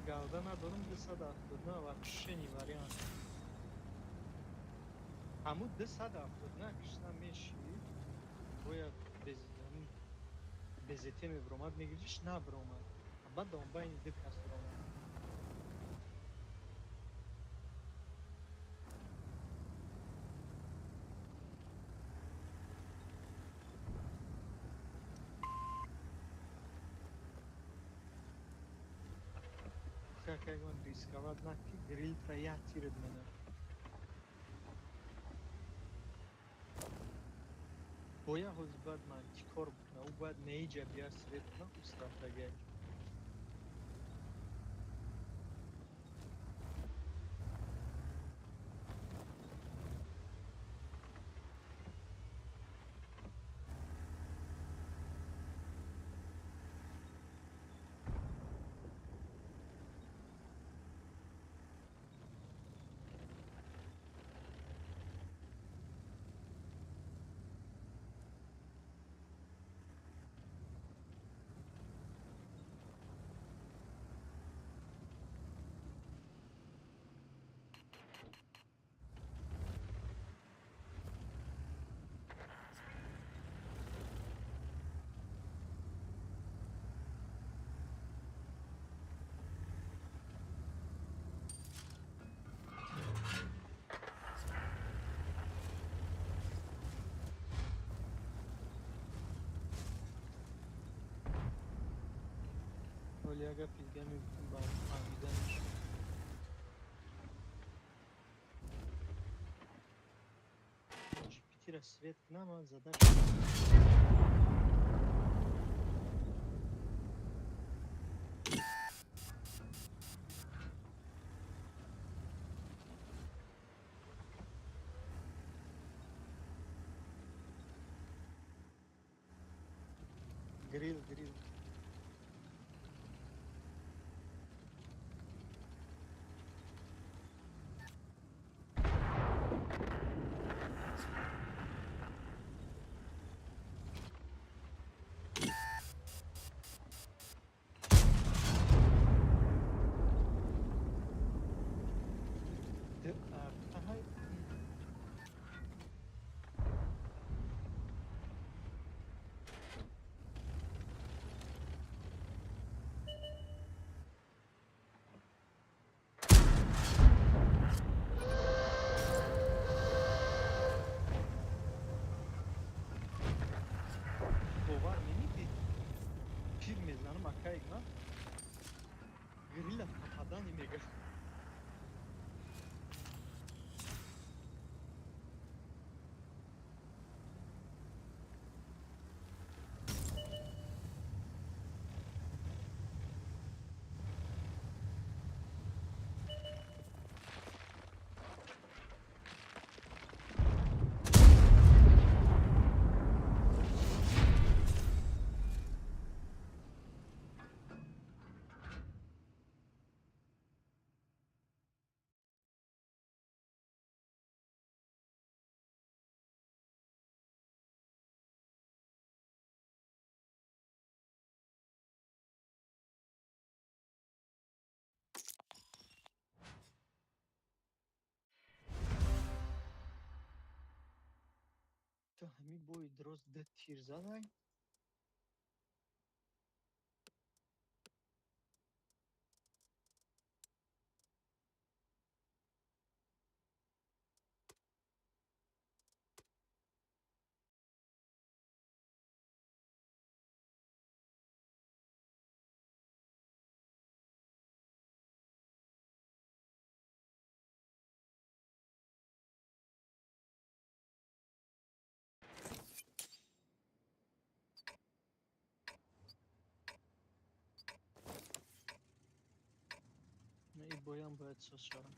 گاوده ندارم 279 و کشنی وریان همو 279 کشنم میشی باید بزته می برومد میگیریش نه برومد بعد اون بین دو کس برومد که اگه ریسکاوات نکی گریل ترا یه تیرد منه باید هز باید من چی کار بکنه او باید نیجا بیا سویت کنه او استراتگیه ولی اگه پیلگه میبودیم با فهمیدنش جی پی تی را سویت کنه من زده Grill. Det är här. باور نمی‌کنی پیر میزنم اکا اینا گریل تپدانی میگه تو همین بوی درست ده تیر زدن من این بویم باید سوس شدم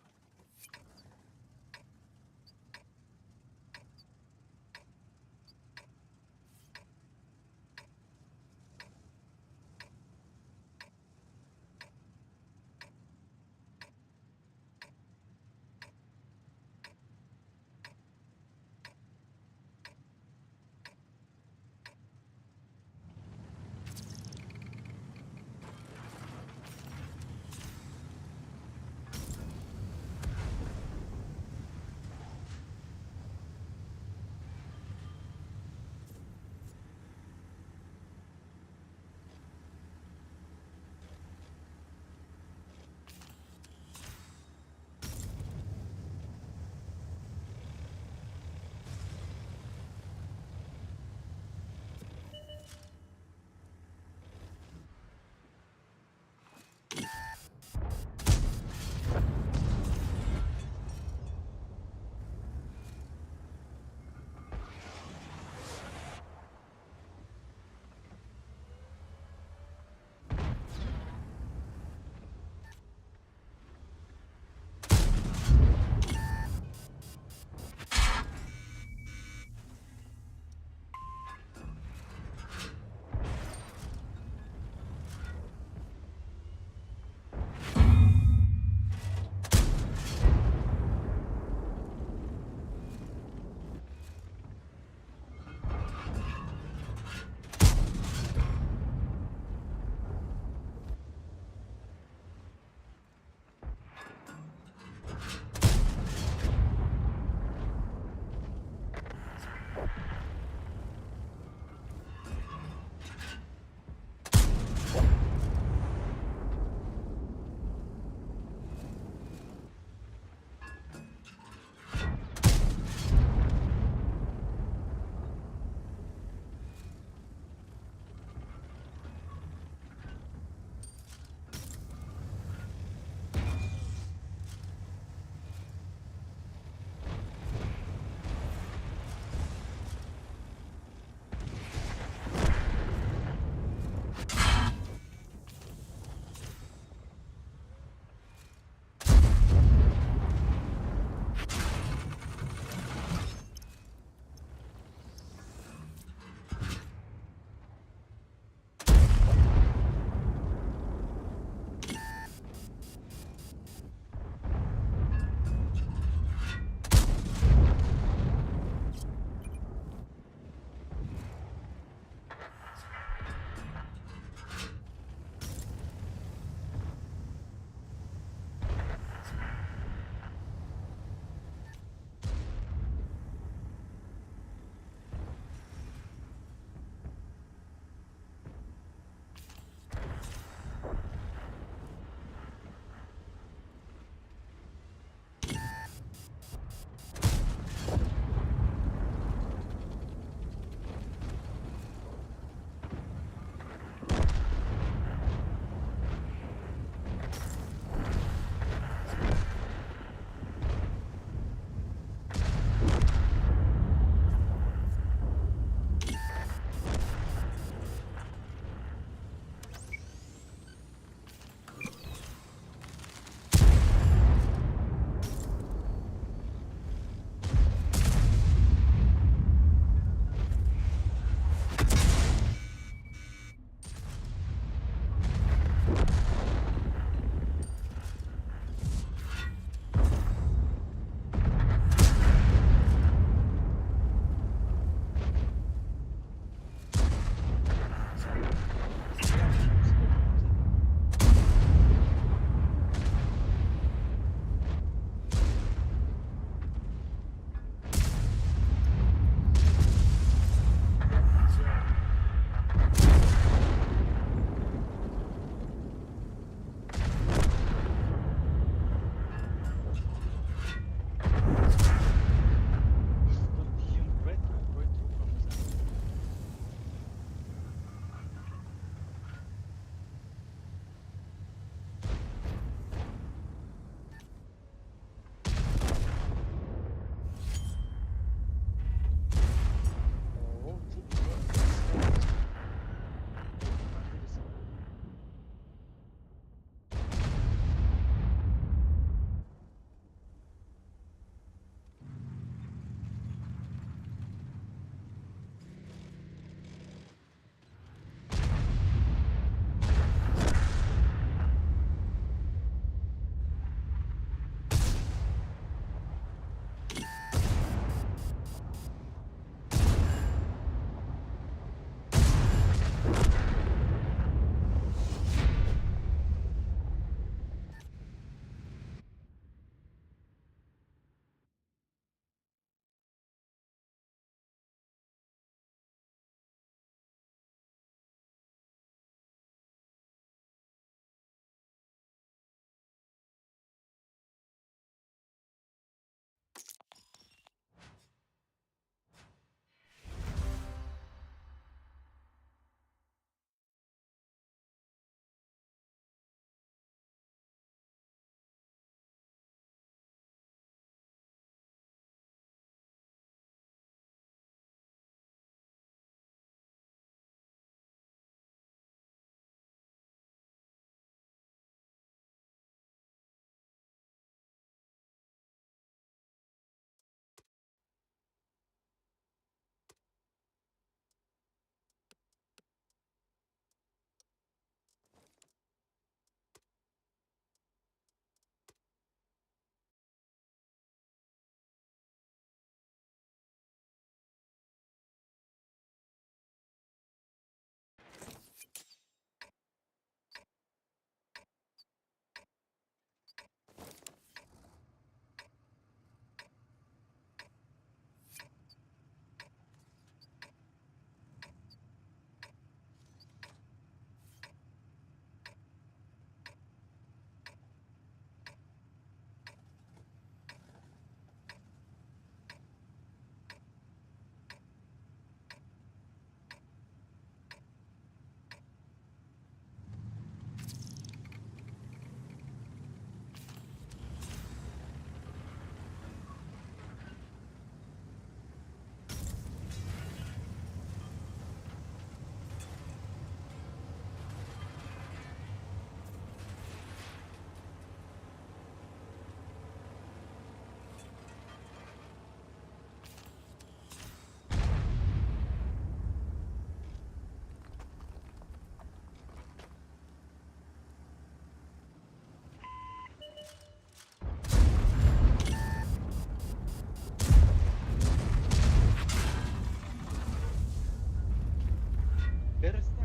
برسته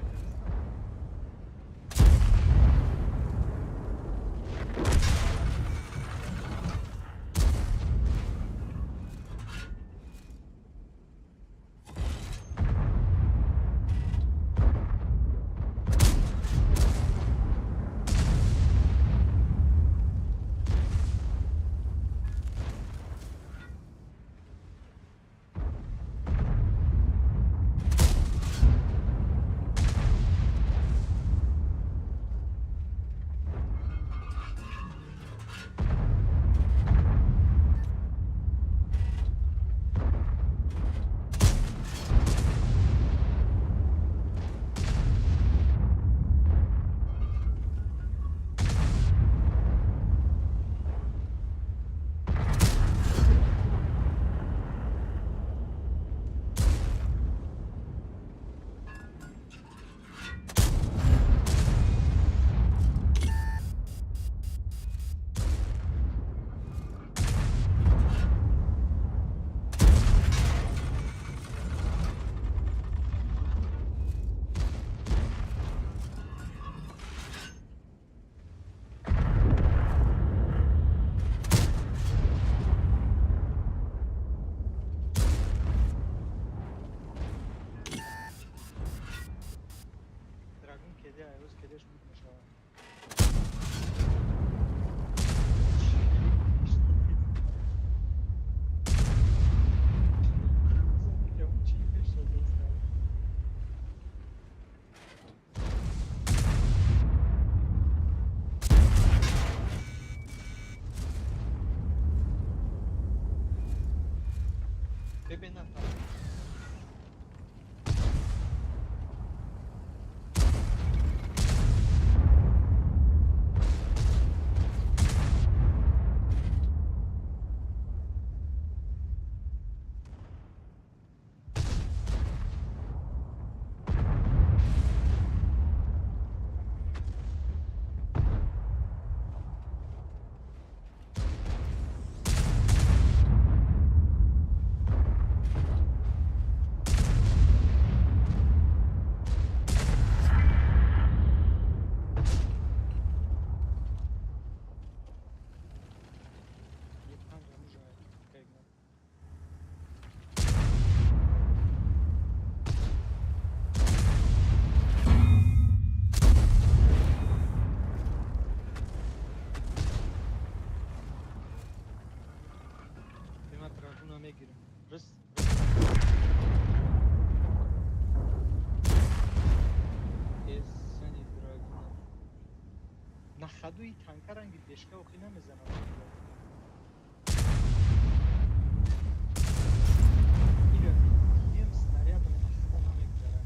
دراگون کده ایروز کدش بود میشه که اون چی پیش شده است ببینم میگیریم رس زنی دراگون نخدوی تانکر انگی دشکه اوخی نمیزنم این سناریات رو نخدا نمیگذارم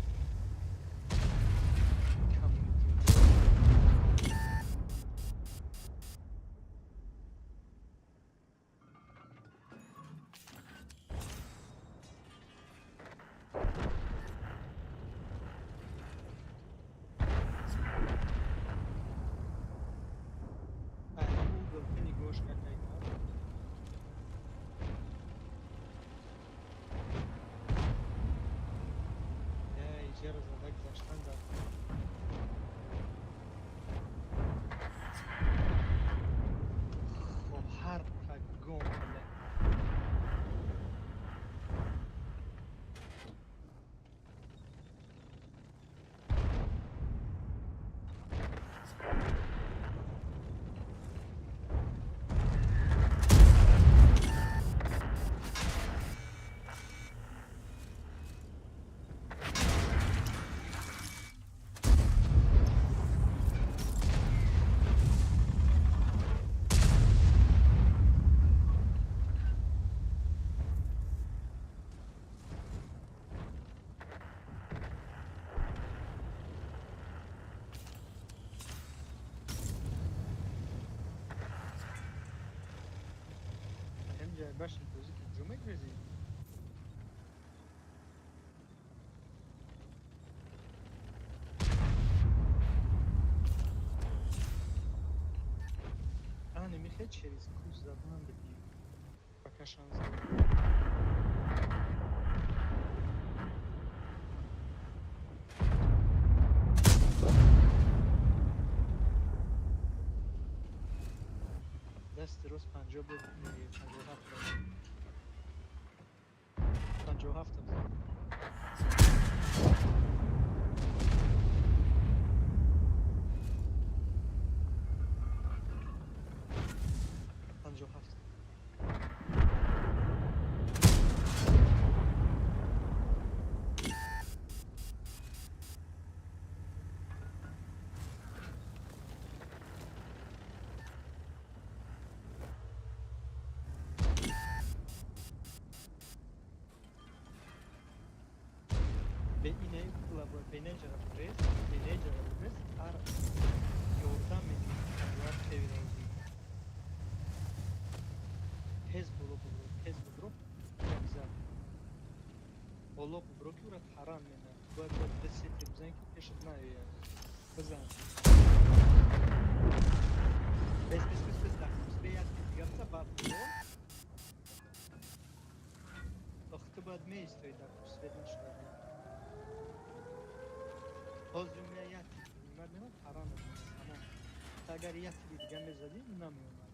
باش توضیح جمعه گریزی آنه میخواد چریز کوز زدنم بدی بکشان زدن باز 50 بود 57 بود 57 تا بزن 57 به اینه کلابور به اینه جرا برس به اینه جرا برس هر یوردم میدیم جواب تبیرازی تez برو یکزد بالا برو که را تران منه باید به سیتی بزن که کشت نیاید بزن بس دخموز به یک دیگرده بعد برو وقتی باید می ایستوی در کسودین شده باز جمعه یک میمد میمد تران منه تمام تا اگر یک دیگه میزدی نمیومد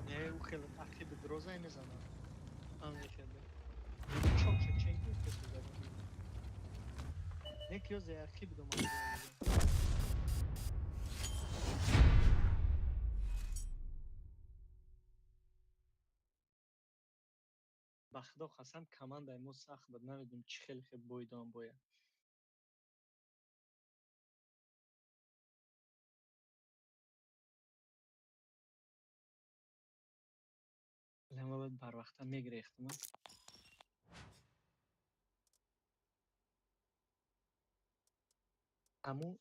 نه او خیلی تخیب دروزه میزنم آنی خیلی çok şey çengi kesi zaten. Ne kiyoz ya ki bir duman. بخدا قسم کمان دای مو سخت بود نمیدونم چی خیلی خیلی بویدان بویه لما باید بر وقتا میگریختم امو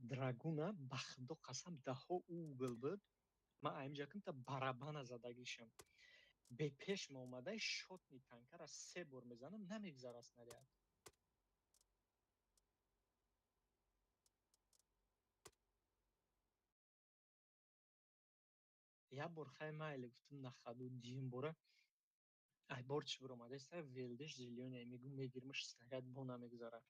دراگونا بخدا قسم ده ها اوگل بود ما اینجا کم تا برابان زدگیشم به پیش ما اومده شوت نی تنکر از 3 بار میزنم نمیگذار است نریاد یا بار خیلی مایلی گفتم نخدو دیم باره ای بار چی بر اومده است ویلدش زیلیونی میگو میگیرمش سنگت بو نمیگذاره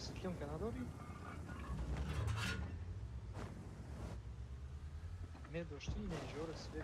رسیدیم که نداری؟ می داشتی این اینجا رسیده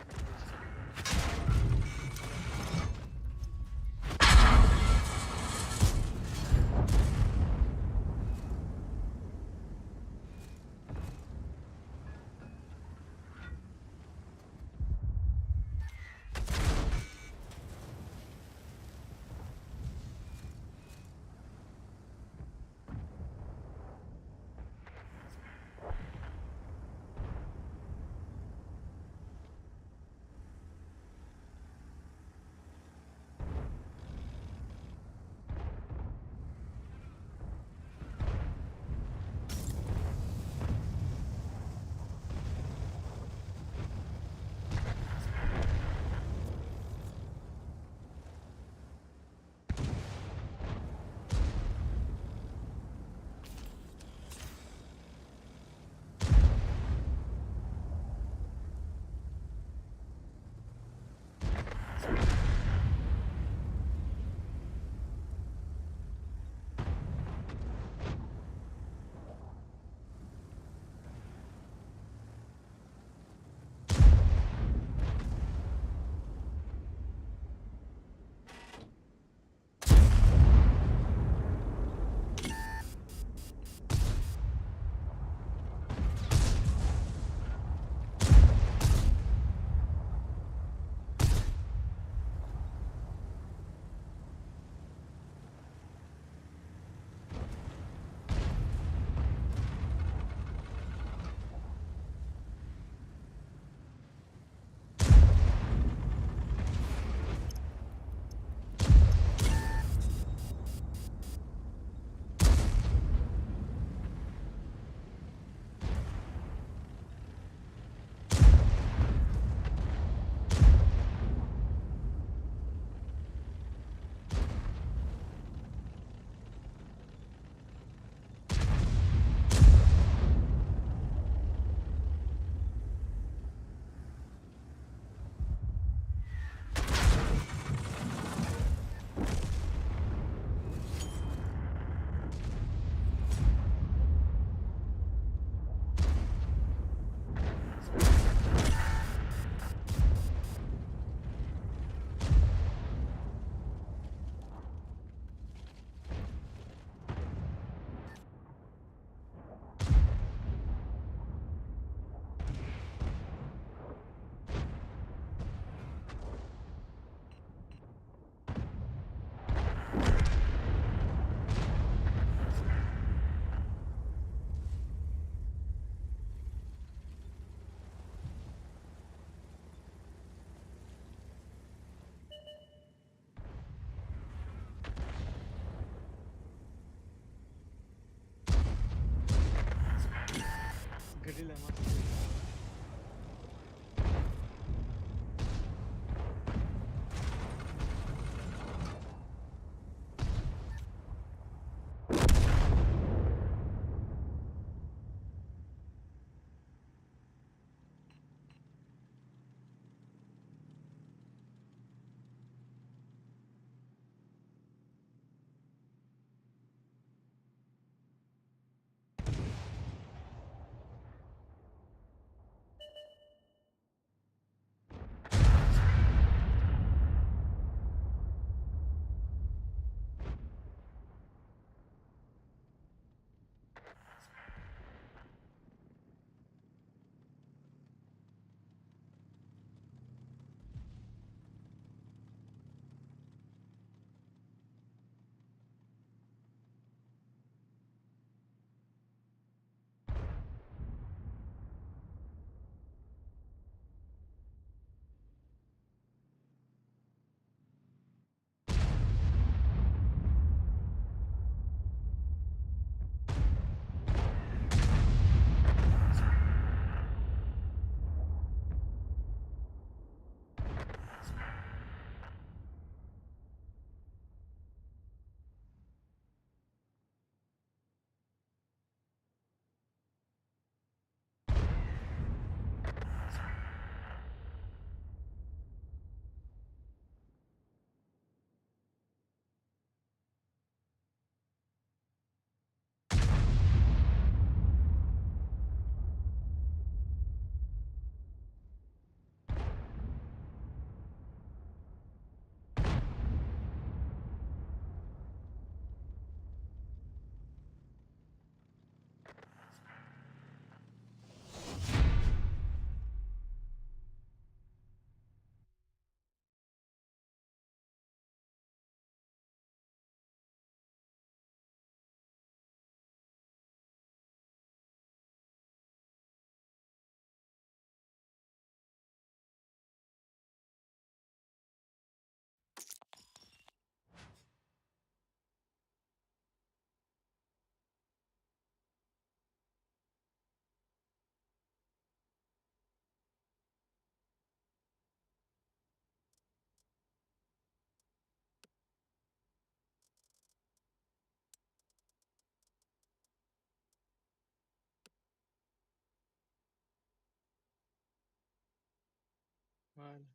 بله.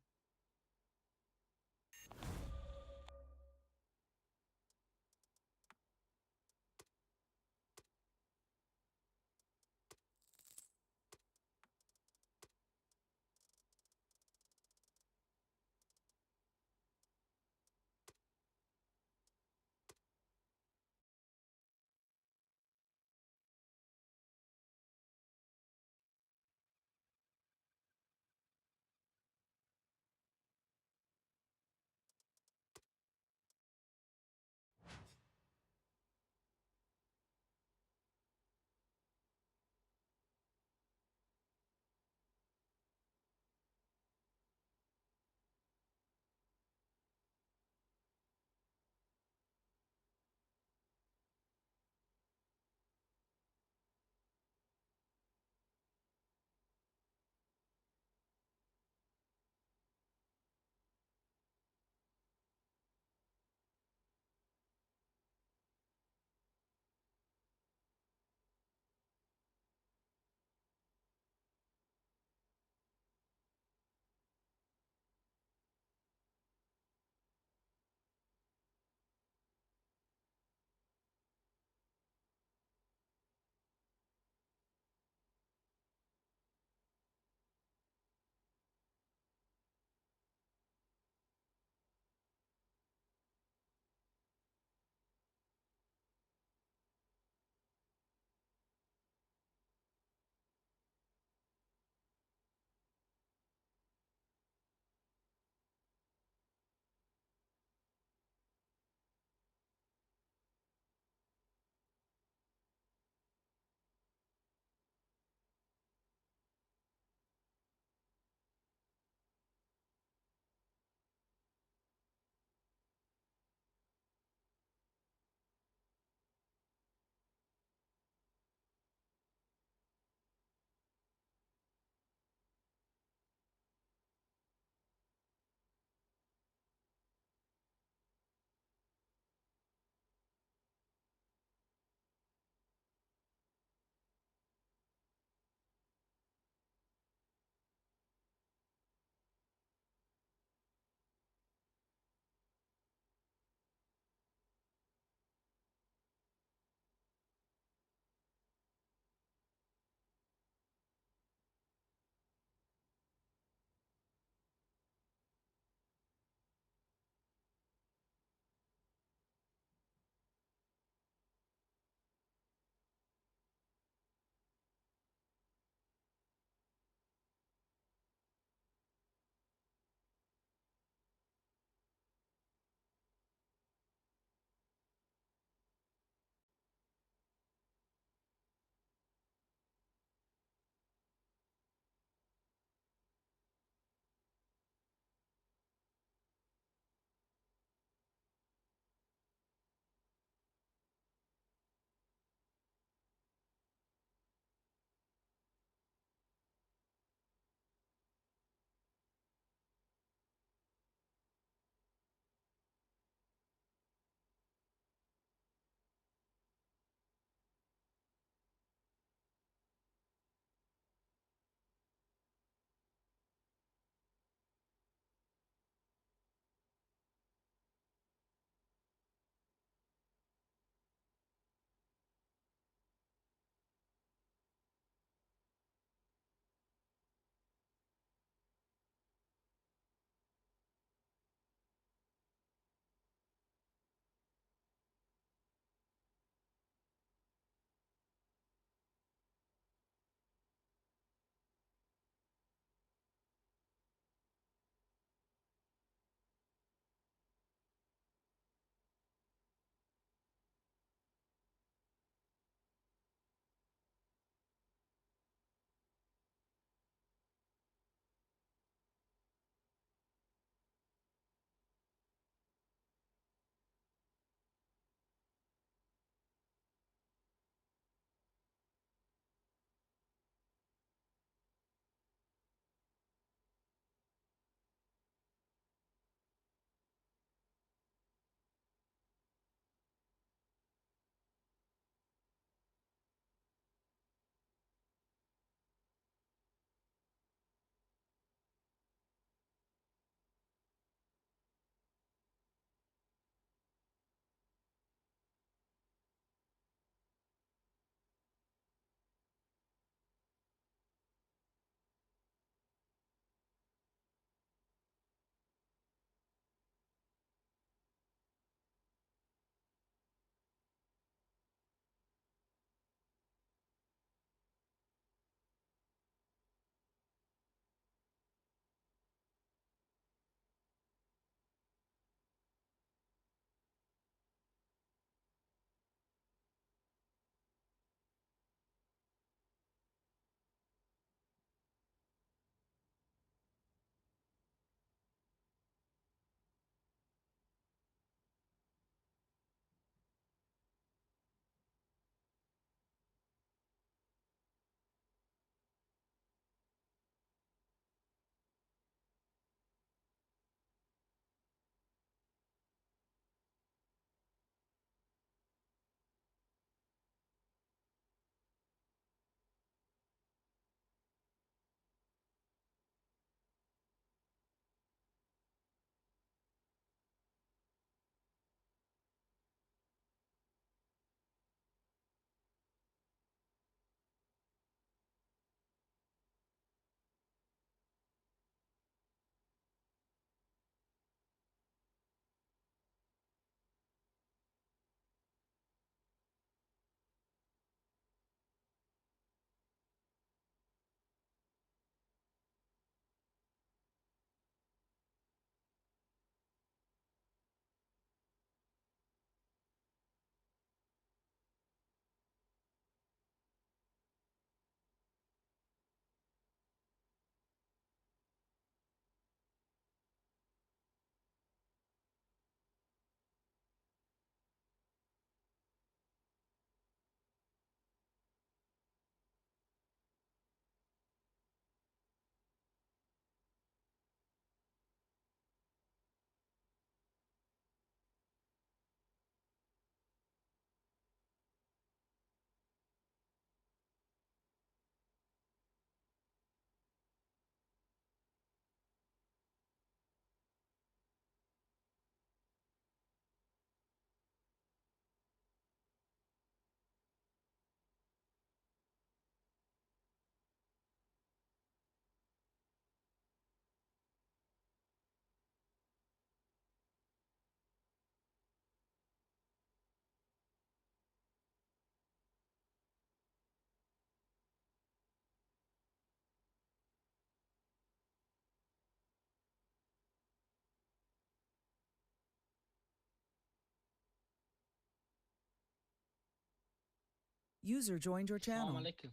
User joined your سلام channel. علیکم.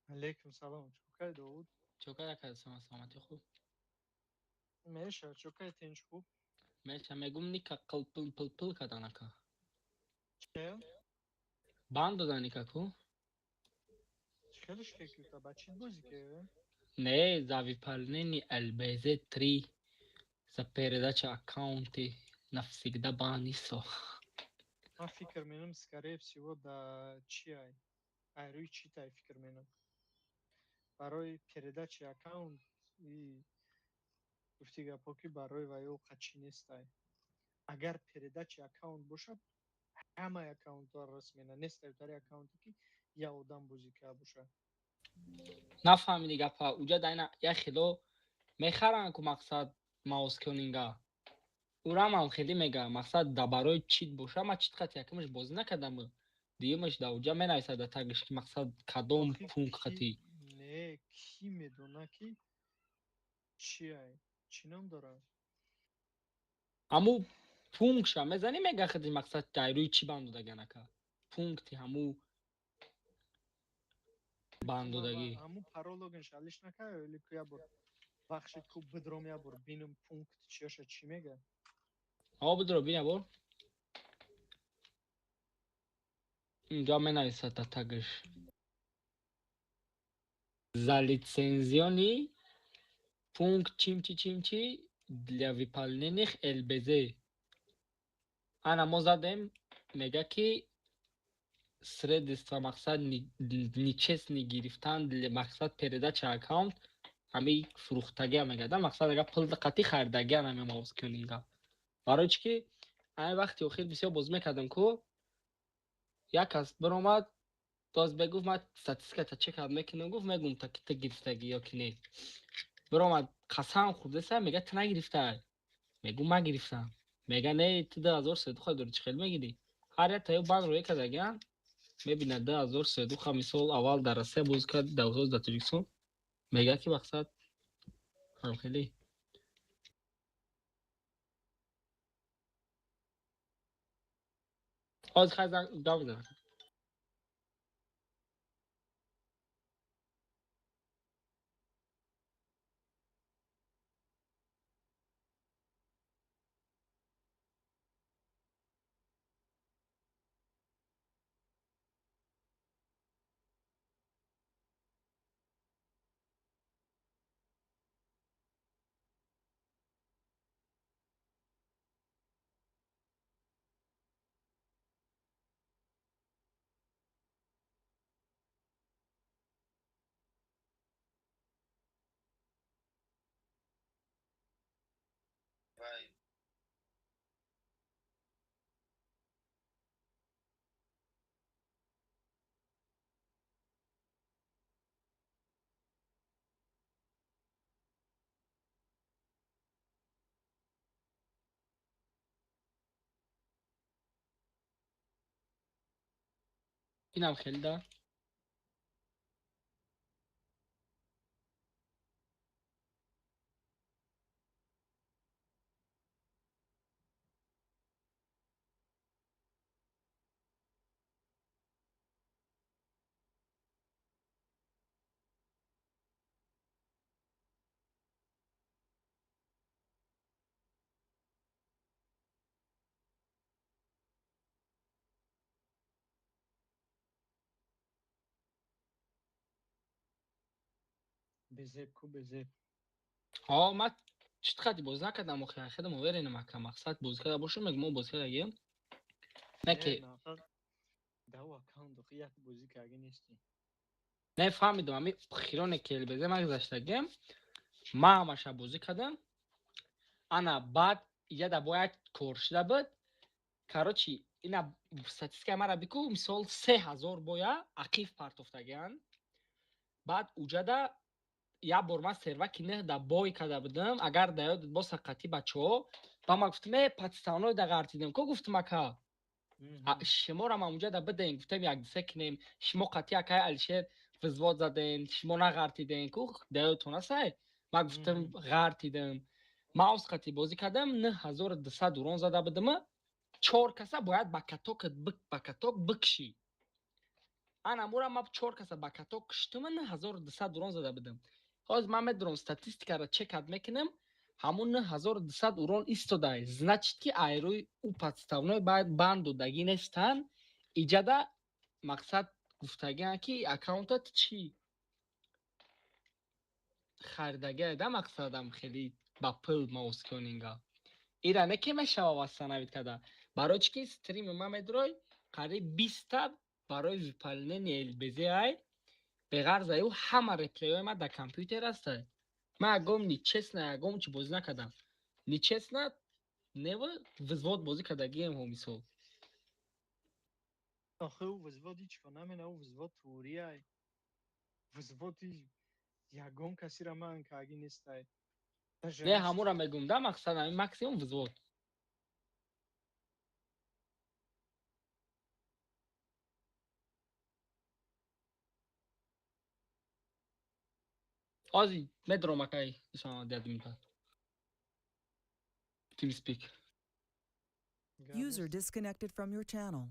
علیکم سلام چوکای داود چوکا کرد سلامتی خوب. میشه چوکای تنج خوب میشه میگم نیکا قل پل پل پل کدانه که. چه؟ باند دادنی که کو؟ خیلیش که تا بچید بازی که نه زاوی پرنینی البیزه 3 за передача аккаунти навсегда банисо. من فکر مینم скорее всего да چی ای روی چی تای فکر مینم برای передача аккаунт і گفتی گپا که برای ویو قچی نیست ای اگر передача аккаунт бошад همه аккаунт ها رسمی نه نیست تاری аккаунتی که یه آدم بازی که باشه нафаҳмиди гапа уҷа дайна я хело мехаран ку мақсад маускёнинга урамам хеле мега мақсад да барои чит боша ма чит қати якимаш бозӣ накардам диюмаш да уҷа менависад да тагиш ки мақсад кадом آخه пункт қати کی نه کی میدونه که چی ای چی نام داره ҳамӯ пунктша мезани мега хади мақсад дай рӯи чӣ бандодаганака пункти ҳамӯ бандодагӣ همون پارولوگن شالش نکه ولی که یا بر بخشید که بدروم یا بر بینم پونکت چیشه چی میگه ҳаво бидро бина бор инҷо менависад да тагиш за лицензиони пункт чимчи для выполнения ЛБЗ. Ана мо задем мега ки средства мақсад нечестни гирифтан для мақсад передача аккаунт ҳами фурӯхтагия мегардад мақсад ага пул қати харидагия намемавоз кунинга барои чӣ ки ҳами вақти охир бисёр бозӣ мекардам ку як кас биромад доз бегуфт ман статистиката чекап мекунам гуфт мегум та ки ты гирифтагӣ ё ки не биромад қасам хурдеса мега ты нагирифтай мегум ман гирифтам мега не ты 2000 седуха дори чӣ хел мегирӣ ҳар як таё банд роя кардагиан мебинад 2000 седуха мисол аввал дар Россия бозӣ кард давоз дар Тоҷикистон мега ки мақсад ҳамхелӣ ҳозир хай занг мезанам инам хелида بزیب کو بزیب ҳо ман чит қати бозӣ накардам охир хеле уверенам ака мақсад бозӣ карда бошам мегум мо бозӣ кардагием не ки نه نفر دو اکاونت دو یک بازی که اگه نیستی не фаҳмидам ами хироне ки элбезе ман гузаштагием ман ҳамаша бозӣ кардам ана баъд ия да бо як кор шуда буд короче ина статистикаи мара бику мисол 3000 боя ақиф партофтагиан баъд уҷада як бор ман серва кине да бой карда будам агар да ёдат боса қати бачаҳо ба ман гуфтам пакистонои да ғартидем ко гуфтам ака шуморо ман уҷада бидем гуфтам як диса кинем шумо қати акаи алишер визвод задем шумо нағартидем ку да ёдатон асай ман гуфтам ғартидем ман оз қати бозӣ кардам 9200 урон зада будам 4 каса бояд ба каток бикшӣ. Ана мура ма 4 каса ба каток киштима 9200 урон зада будам. Ҳозир ман медонам статистикаро чекат мекунам, ҳамун 9200 урон истодай. Значит ки айрӯи у подставной банд додагӣ нестан. Иҷада мақсад гуфтагиам ки аккаунтат чӣ харидагида мақсадам хеле ба пул мавозкунинга. Ира не ки мешава вастанавид када. Барои чӣ ки стрими ма медрой қариб 20 та барои выполнение ЛБЗ ай беғарз аю ҳама реплейҳои ма дар компютер астай. Ман ягом нечестно ягом чӣ бозӣ накардам. Нечестно нева взвод бозӣ кардагием ҳо мисол. آخه او وزوادی چیکار نمینه او وزواد توری ای وزوادی یگان کسی را من که اگه نیست ای Не ҳамура мегум да мақсадам ин максимум взвод. Ozzy medrom akay isona dedim ta. TeamSpeak. User disconnected from your channel.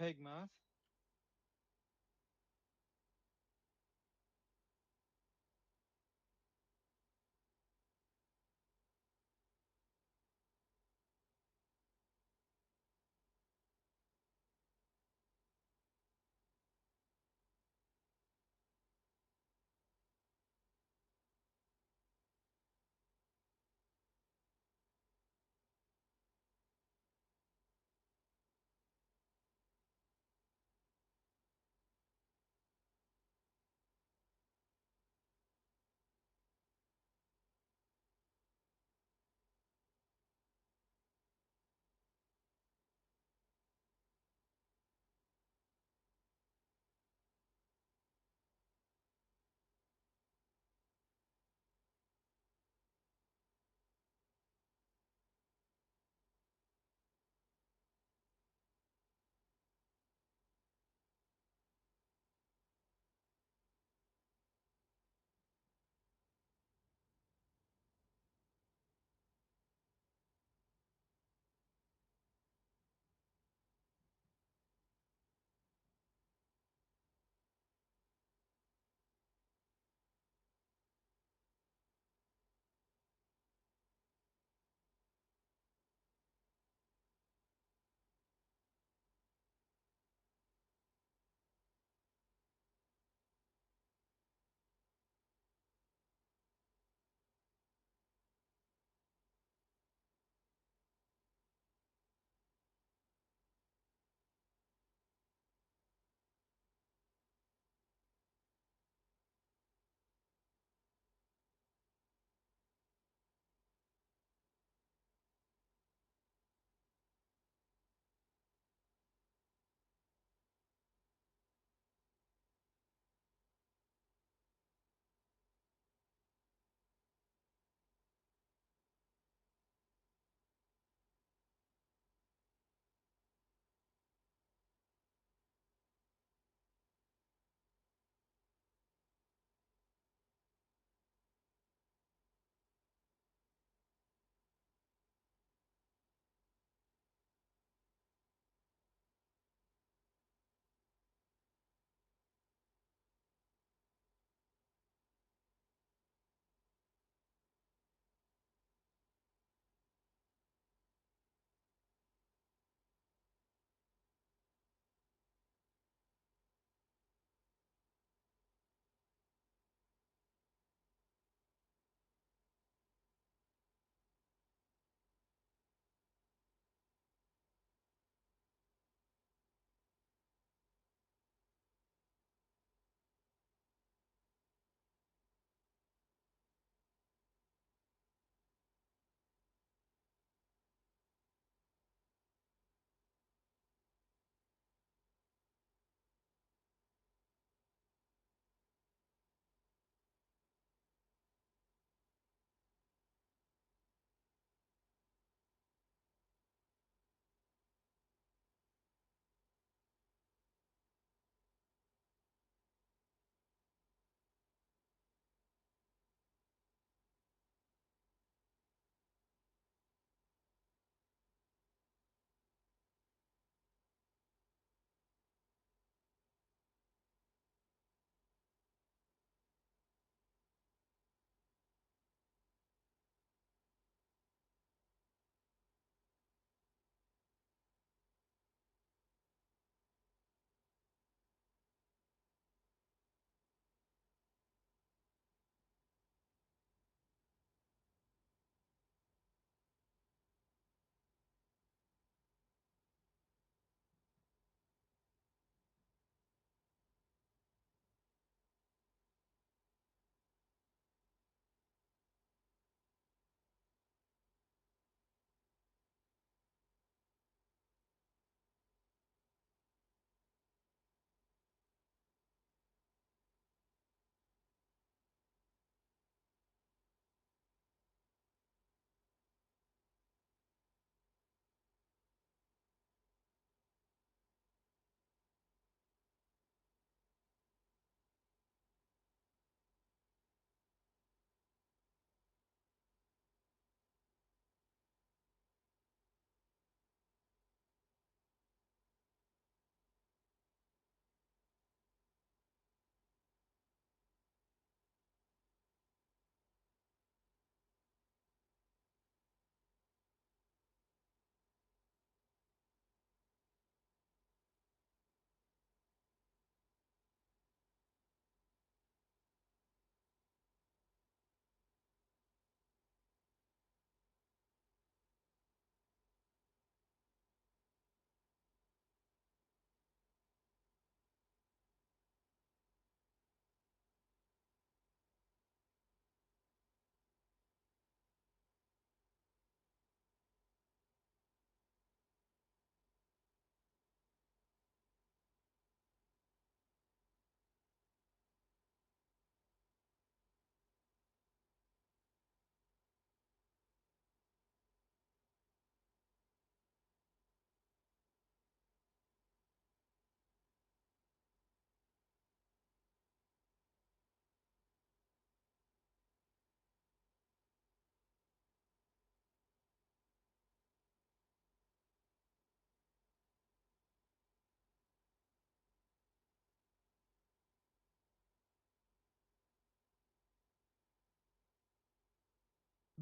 Hegmas.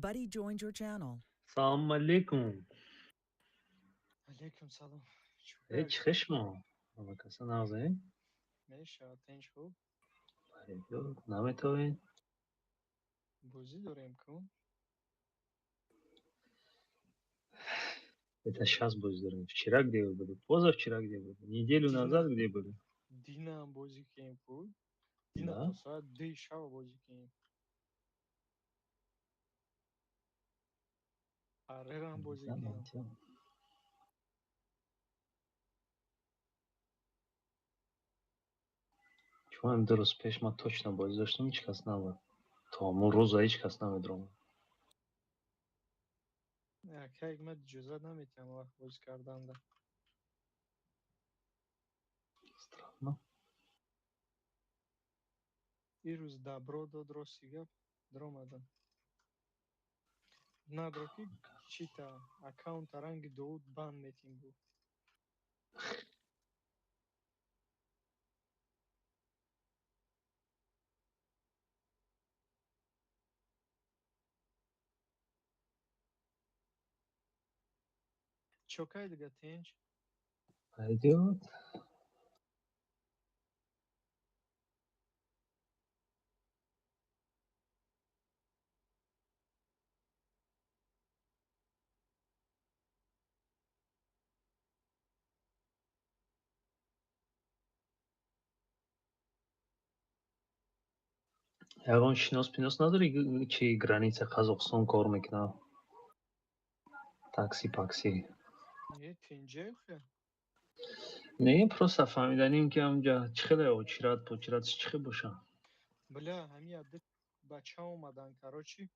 Buddy joined your channel. Assalomu alaykum. علیکم سلام. Hech xeshmo. Nima navzang? میشه تنج خوب Yo, nametovin. بازی داریم کن. Это сейчас будет дурно. Вчера где вы были? Позавчера где были? Неделю назад где были? دینا هم بازی کنیم بود. دینا Да? تا ساعت 2 شب بازی کنیم. آره هم بازی Да, کنیم. тем. Чего им дурус пешма точно будет, за что ничего снова. То му роза ичка снова дром. که یک من اجازه نمیتونم وقت بازی کردن ده. Странно. این روز دبرو داد رو سیگه در آمدن. ندارو که چی تا اکاونت رنگ دود بند میتیم بود. چوکای دیگه تنج. Пойдет. Ягон шинос надори чи граница Казахстон кор мекунад? Такси пакси. یه تنجه خیلی. Не, просто фаҳмиданем ки ҳамҷа чӣ хеле очират почиратш чӣ хел боша. بله همین عده بچه ها اومدن کراچی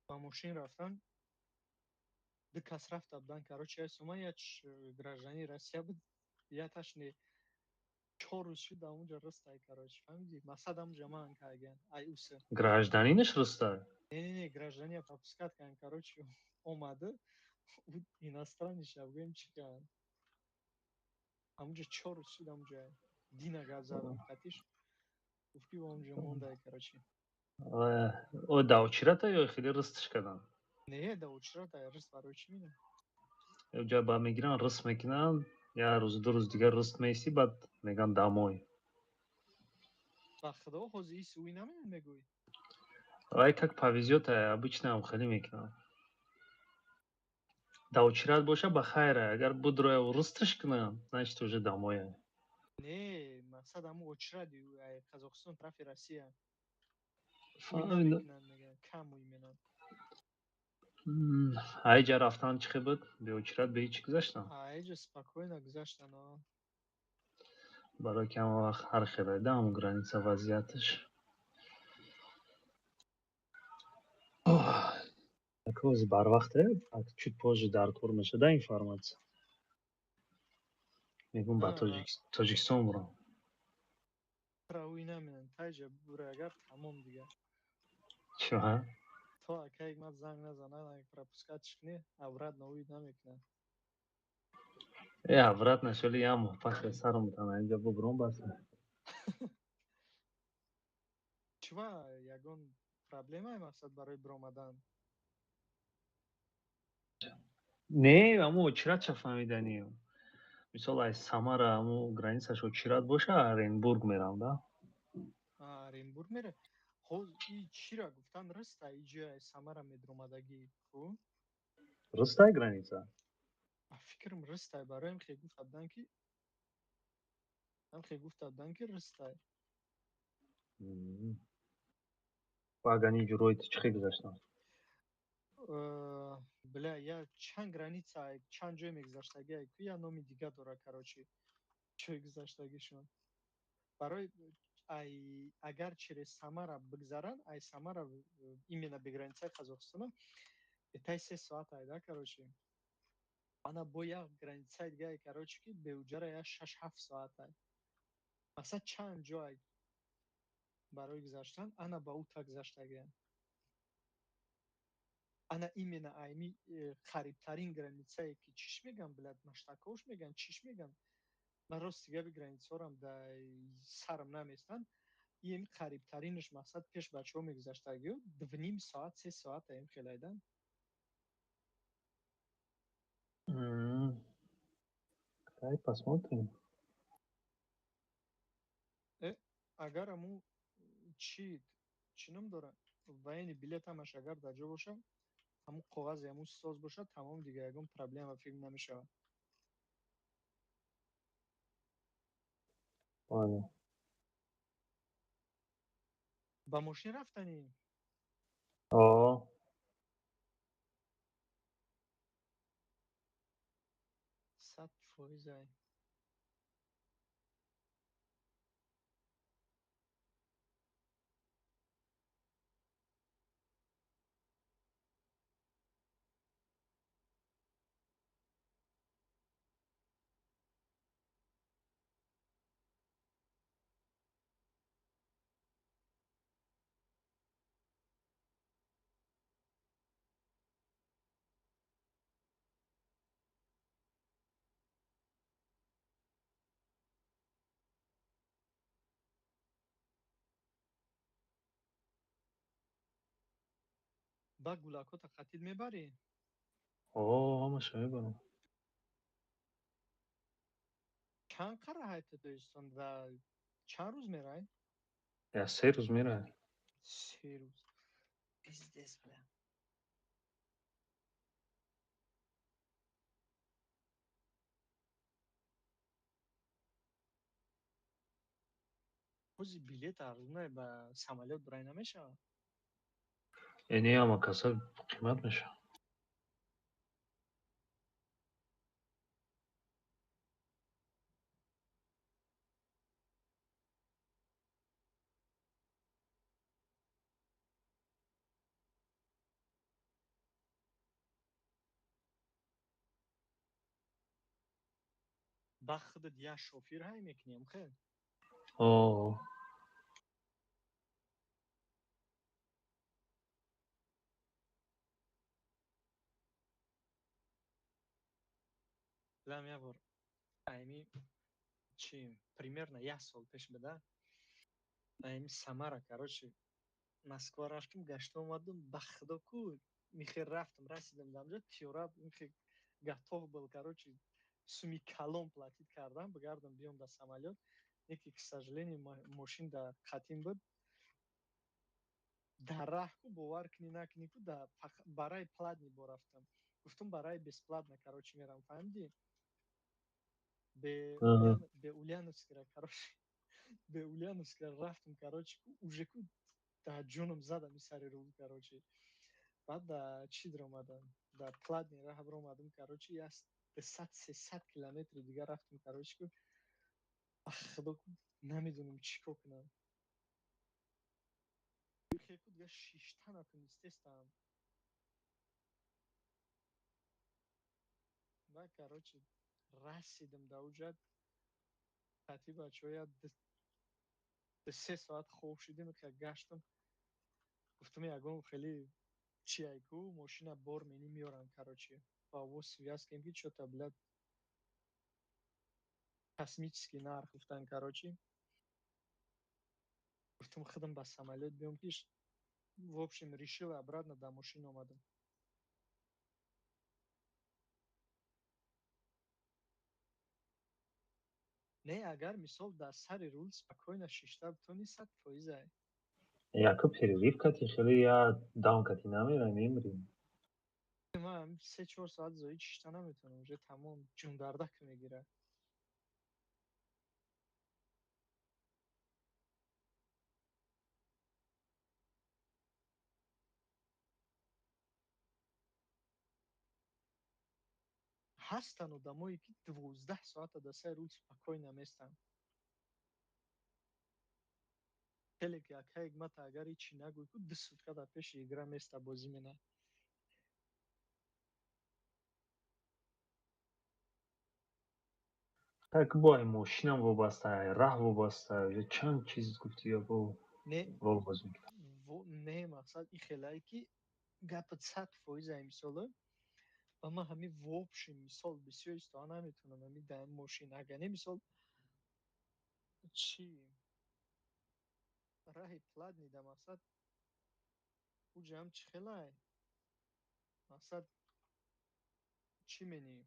با ماشین رفتن. دو کس رفت بودن کراچی از اومد یک گراجانی رسیه بود. یه تشنی 4 روز شد اونجا رسته کراچی فهمیدی؟ مسد اونجا من کردن ای اوسه. Гражданинаш рустай? نه گراجانی пропускат کردن کراچی اومده. اینسترانیش بگویم چی کردن. اونجا 4 روز شد اونجا دینا گفت زدم خطیش. گفتی با اونجا مونده کراچی. О да очирата ё хеле рыстш кардан? نه دا اوچرا دا رست برای چی میدن؟ Ҷа ба мегиран рыст мекунанд, як рӯз ду рӯз дигар рыст меисӣ, баъд мегӯянд дамой. با خدا خوزی سوی نمیدن میگوی. Вай как повезёт, обычно ам хеле мекунанд. Да очират боша ба хайр, агар будрояв рыстш кунанд, значит уже дамой. نه مقصد همون اوچرا دیو قزاقستان طرف روسیه. اوی Фаҳмидам. نمیکنن میگن کم اوی مینن. Ай ҷа рафтан чӣ хел буд? Беочират бе ҳеҷ гузаштам. ایجا спокойно گذاشتن ها. Барои ки ҳама вақт ҳар хеле да ҳамун граница вазъияташ. Як рӯз барвақте, чут позже дар кор мешуда информатсия. Мегӯям ба Тоҷикистон бурам. را اوی نمیدن تایجا بوره اگر تمام دیگه. Чӣ? تا اکه یک مد زنگ نزنن اگه پرپسکاتش کنی عورت نوی نمیکنن. Аврат нашоли ямо пахе сарам бутана инҷа бубурам бас. چوا یگان проблема مقصد برای برآمدن. Не, аммо очиратша фаҳмиданӣ. Мисол аз Самара аммо границаш очират боша, Оренбург мерам да. оренбург میره. خوز ای چی را گفتن رسته ایجا سمره میدرومدگی خو؟ Рустай граница? فکرم رسته برایم خیلی گفت بودن که هم خیلی گفت بودن که رسته. Пагани ҷурои чӣ хел гузаштам? بله یا چند گرانیسا چند جای میگذاشتگی که یا نامی دیگه داره کراچی چه گذاشتگیشون برای ای اگر چیره سمره بگذارن ای سمره ایمینا به گرانیسای قزاقستان اتای 3 ساعت ایده کراچی انا با یک گرانیسای دیگه کراچی که به اجاره یا 6-7 ساعت ای مثلا چند جای برای گذاشتن انا با او تا گذاشتگی انا ایمینا ایمی قریبترین گرانیسایی که چیش میگن بلد مشتاکوش میگن چیش میگن من راست دیگه به گرانیسا هم در سرم نمیستن این قریب ترینش مقصد پیش بچه ها میگذشتگی 2.5 ساعت 3 ساعت این خیلیدن. Хай посмотрим. اگر همون چی نم داره و این بلیت همش اگر در جا باشه همون کاغذ همون ساز باشه تمام دیگه یکم پرابلم و فیلم نمیشه. Ладно. با ماشین رفتنی 100% با گولاکو تا خطید میبری همش میبرم. چند قرار حیث دویستان و چند روز میرای؟ یا 3 روز میره. 3 روز بیزدس بله. خوزی بلیت ارزونه با سمالیات برای نمیشه. یعنی اما کسا قیمت میشه. با خود دیگه شوفیر های میکنیم خیلی آه دلم یه بار ایمی چی پریمیر 1 سال پیش بده ایمی سمره کارچی مسکو رفتم گشت اومدم به خدا کو میخیر رفتم رسیدم دامجا تیورا میخیر گاتов был короче суми калон платить кардам бигардам биём дар самолёт яке к сожалению мошин дар қатин буд дар раҳ ку бовар кунӣ накунӣ ку барои платни бо рафтам гуфтам барои бесплатна короче мерам фаҳмидӣ бе ульяновскира короче бе ульяновскира рафтам короче ку уже ку дар ҷонам задам и сари рул короче баъд да чӣ диромадам дар платни раҳ биромадам короче 200-300 километри дига рафтам короче ку ба худо ку намедонам чӣ кор кунам хе ку дига шиштана тунистестам ва короче расидам дар уҷа қатъи бачаҳоя 3 соат хоб шудем ка гаштам гуфтам ягон хеле чиайку мошина бор менӣ меорам короче ба во связ кем ки чё-то блядь космический нарх гуфтан короче гуфтам худам ба самолёт биём пиш в общем решил обратно дар мошина омадам не агар мисол дар сари рул спокойно шишта битонӣ 100% яка перерыв кати хеле я даун кати намера мемрим. ман 3-4 соат зоид шишта наметавонам уже тамом ҷундардак мегирад ҳастанд одамое ки 12 соата дар сари рул спокойно меистанд хеле ки акаи гмата агар ҳичи нагӯй ку 2 сутка дар пеши игра места бозӣ менамад Так бо мошинам вобаста раҳ вобаста чанд чиз гуфтӣ я бо не волбоз мекунад. не мақсад ин хелае ки гапат 100% мисоло ва ман ҳамин в общем мисол бисёр истоа наметавонам ҳамин дар ин мошин агар не мисол чӣ раҳи пладни да мақсад у ҷам чихелай мақсад чӣ мени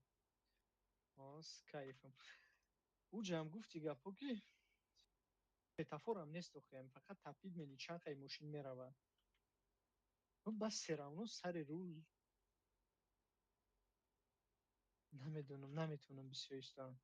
с кайфам у ҷам гуфти гапҳо ки светофорам нест охиам фақат тапид мени чанқаи мошин меравад ну бас серамно сари рул намедонам наметавонам бисёр истоям.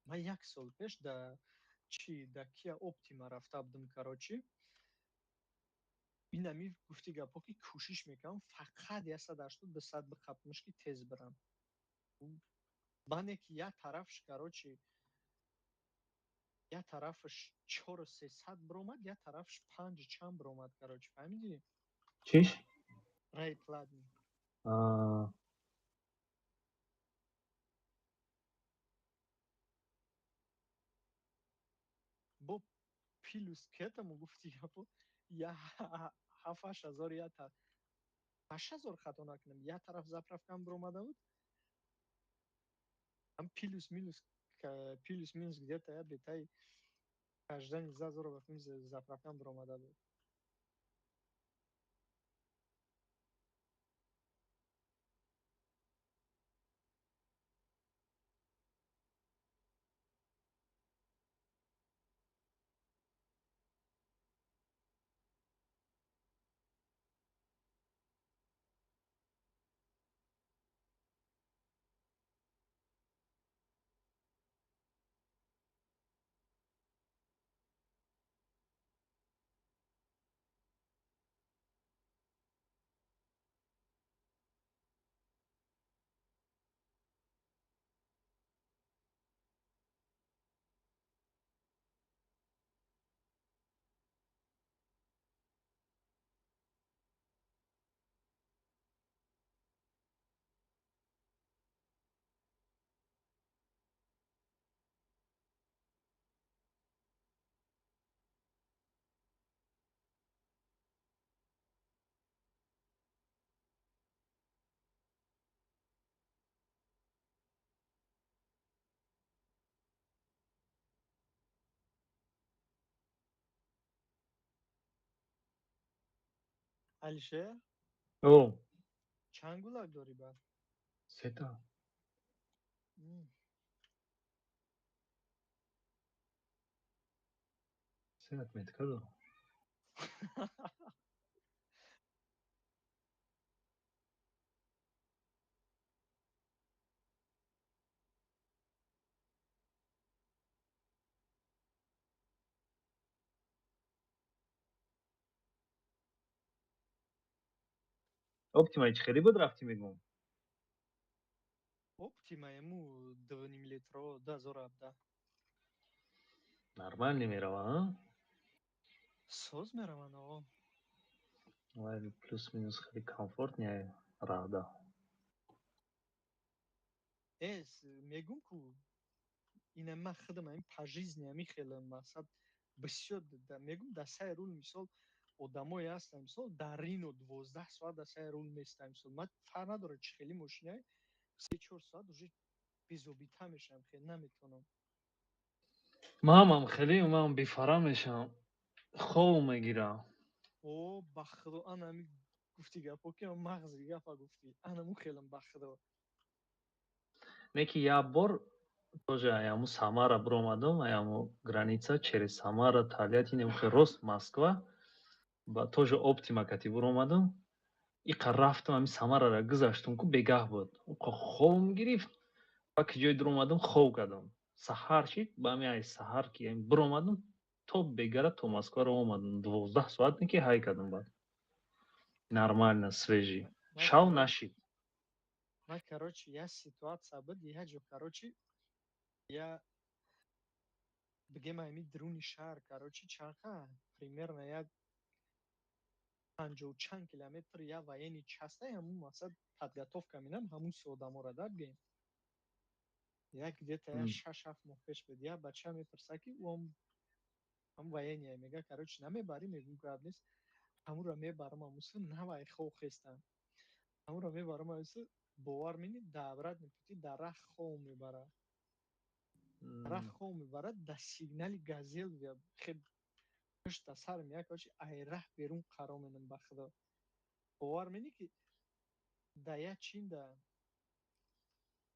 Ман як сол пеш да Kia Optima рафта будам Карочи. Инами гуфти гапҳо ки кӯшиш мекунам фақат 180-200 биқапмаш ки тез барам. Бане ки як тарафш Карочи як тарафаш 4300 биромад, як тарафаш 5 чанд биромад Карочи, фаҳмидӣ? Чиш? Раи пладни. Аа, Бо плюс к этому гуфти гапҳо я 7-8 я 8000 хато накунам, як тараф заправкам биромада буд. Там плюс-минус где-то я бетаи каждани 1000 вақтин заправкам биромада буд. Алишер, о, чанд гулак дорӣ ба? сета. Се отметка дорам. Optima чӣ хеле буд рафтӣ мегӯм? Optima ему 2,5 литро 2017. Нормални мерава, а? Соз мераванд оғо. Вале плюс-минус хеле комфортняй рафта. Мегум ку инам ман худам ҳамин по жизни ҳамин хеле мақсад бисёр мегум дар саи рул мисол одамое ҳастанд мисол дар Рино 12 соат дар саи рул меистанд. Мисол ман фарқ надорад чӣ хеле мошинае 3-4 соат уже безобита мешавам, хеле наметавонам. Манам хеле бефара мешавам. Хоб мегирам. О ба худо ана ҳамин гуфти гапҳо ки мағзи гапа гуфтӣ. Анаму хелам ба худо. Не ки як бор тоже аяму Самара биромадам, аяму граница через Самара, Тольятти, нехе рост Москва. Ба тоже Optima кати биромадам. Иқа рафтам ҳамин Самарара гузаштам ку бегаҳ буд. Хобам гирифт. Ба ки ҷой дуромадам хоб кардам. Саҳар шид, ба ҳамин ай саҳар ки биромадам то бегара то Москваро омадам. 12 соат не ки ҳай кардам баъд. Нормально, свежий. Шав нашид. Ман Карочи як ситуатсия буд, як ҷо Карочи я бигем ҳамин дуруни шаҳр Карочи чанқа примерно як 50 чанд километр як военный часта ҳамун мақсад подготовка менам ҳамун си одаморо да бигем. як где-то Мм. 6-7 моҳ пеш буд. Як бача мепурса, ки ҳам военияй, мега короче намебарӣ, мегӯм гап нест. Ҳамуро мебарам амуса навай хов хестам. Ҳамуро мебарам амуса бовар менӣ даврат мепути дарахт хов мебарад. Дарахт хов мебарад да сигнали газел хеб пушта сарам як короче айрах берун қарор менам ба худо. бовар менӣ ки да як чин да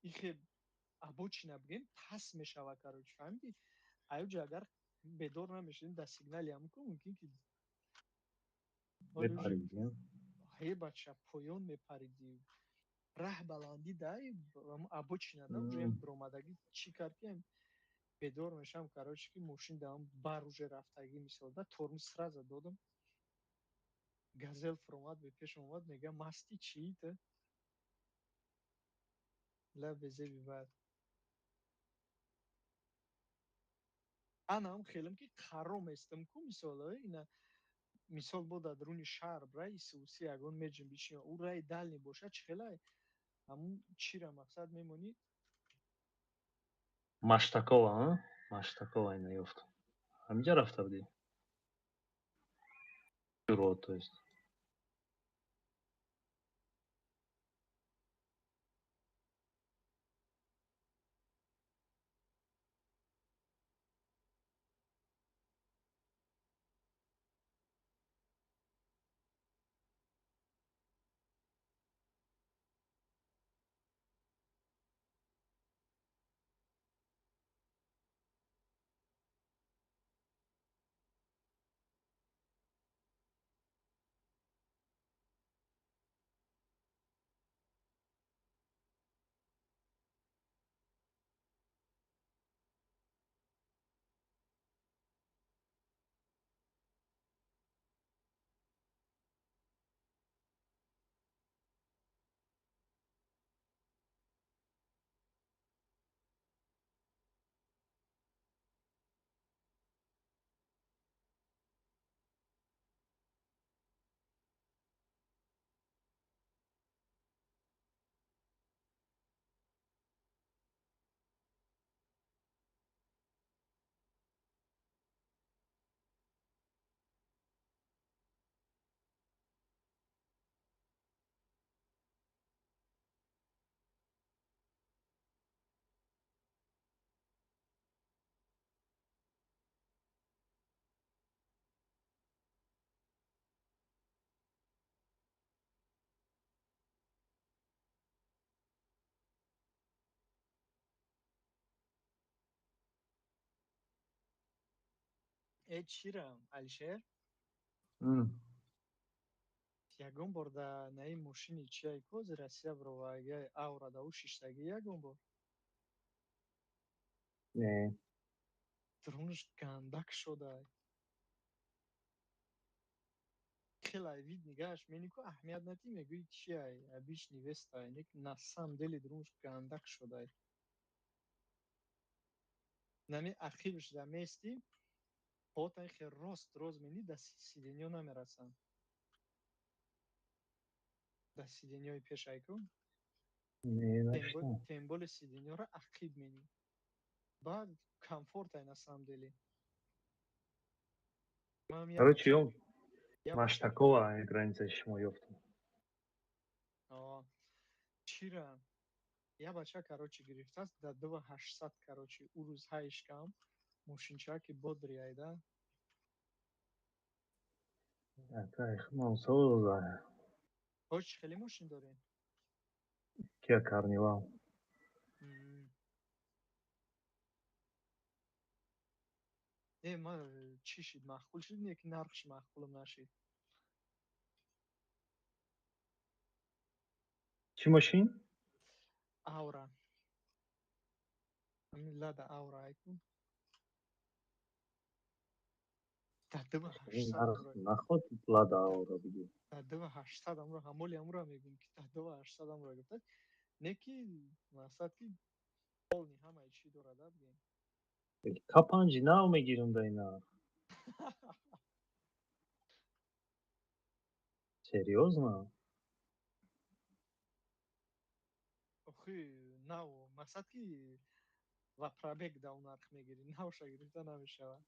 ихеб обочина бигем пас мешава короче фаҳмидӣ? Аюҷа агар бедор намешавем да сигнали ҳамку мумкин ки Бепаридӣ. ҳебача поён мепаридӣ. Раҳ баландӣ дай обочина да уже як биромадагӣ чӣ кард ки бедор мешавам короче ки мошин да бар уже рафтагӣ мисол да тормоз сразу додам. Газел фуромад ба пешам омад мегӯяд мастӣ чӣ ту? Ла безеби бад. Анам хелем ки қарор местам ку мисол ина мисол бо дар дуруни шаҳр рай сиёсӣ ягон меҷим бишина ӯ рай дальний бошад чӣ хелай ҳамун чира мақсад мемонӣ? Маштакова, а? Маштакова ина ёфтам. Ҳаминҷа рафта будӣ? Шуро то есть. чира Алишер ягон бор да наи мошини чиай коз Россия бироваги Авра да ӯ шиштагӣ ягон бор Не. дронаш гандак шудай. Хелай вид нигаҳаш менӣ ку аҳамият надӣ мегӯӣ чиай абиш невестай ник на самом деле дронаш гандак шудай. Нами ақибаш да мести паҳотан хе рост дроз менӣ да сиденё намерасанд. Да сиденёи пешай ку Не, наштам. темболи сиденёро ақиб менӣ. Баъд комфортай на самом деле. Ман як Короче, бача ён Маштакова границаи шумо ёфтам. чира як бача короче гирифтааст да 2800 короче ӯ рӯз ҳайшкам мошинчаки бодри айда. Атай хмосоза. Ҳоҷ хеле мошин дорем? Kia Carnival. Не ман чӣ шид махкул шид не ки нархш махкулам нашид. Чӣ мошин? Авра. Ҳамин Лада Авра айку. Да 2800 Наход Лада Авра бигӣ. да 2800 амро ҳамоли амро мегӯм ки да 2800 амро гуфта. Не ки мақсад ки полни ҳамаи чӣ дорад бигем. К5 нав мегирам да ина. Серьёзно? Охи нав мақсад ки ва пробег да он нарх мегирӣ, навша гирифта намешавад.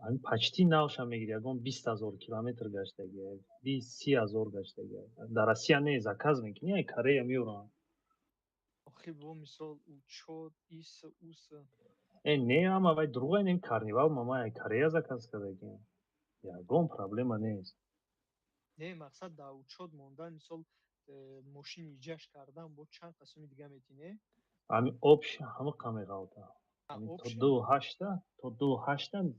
ҳамин почти навша мегирӣ, ягон 20,000 километр гаштагӣ, 30,000 гаштагӣ. Дар Россия не заказ мекунӣ, ай Корея меёрам. Охи бо мисол учёт ус Не ама вай дурӯғ нем карнивал мама ай Корея заказ кардагӣ. Ягон проблема нест. не мақсад да учёт мондан мисол мошини иҷаш кардан бо чанд қасми дига метинӣ? Ҳамин общ ҳамақа меғалта. Ҳамин то Обща? 2,8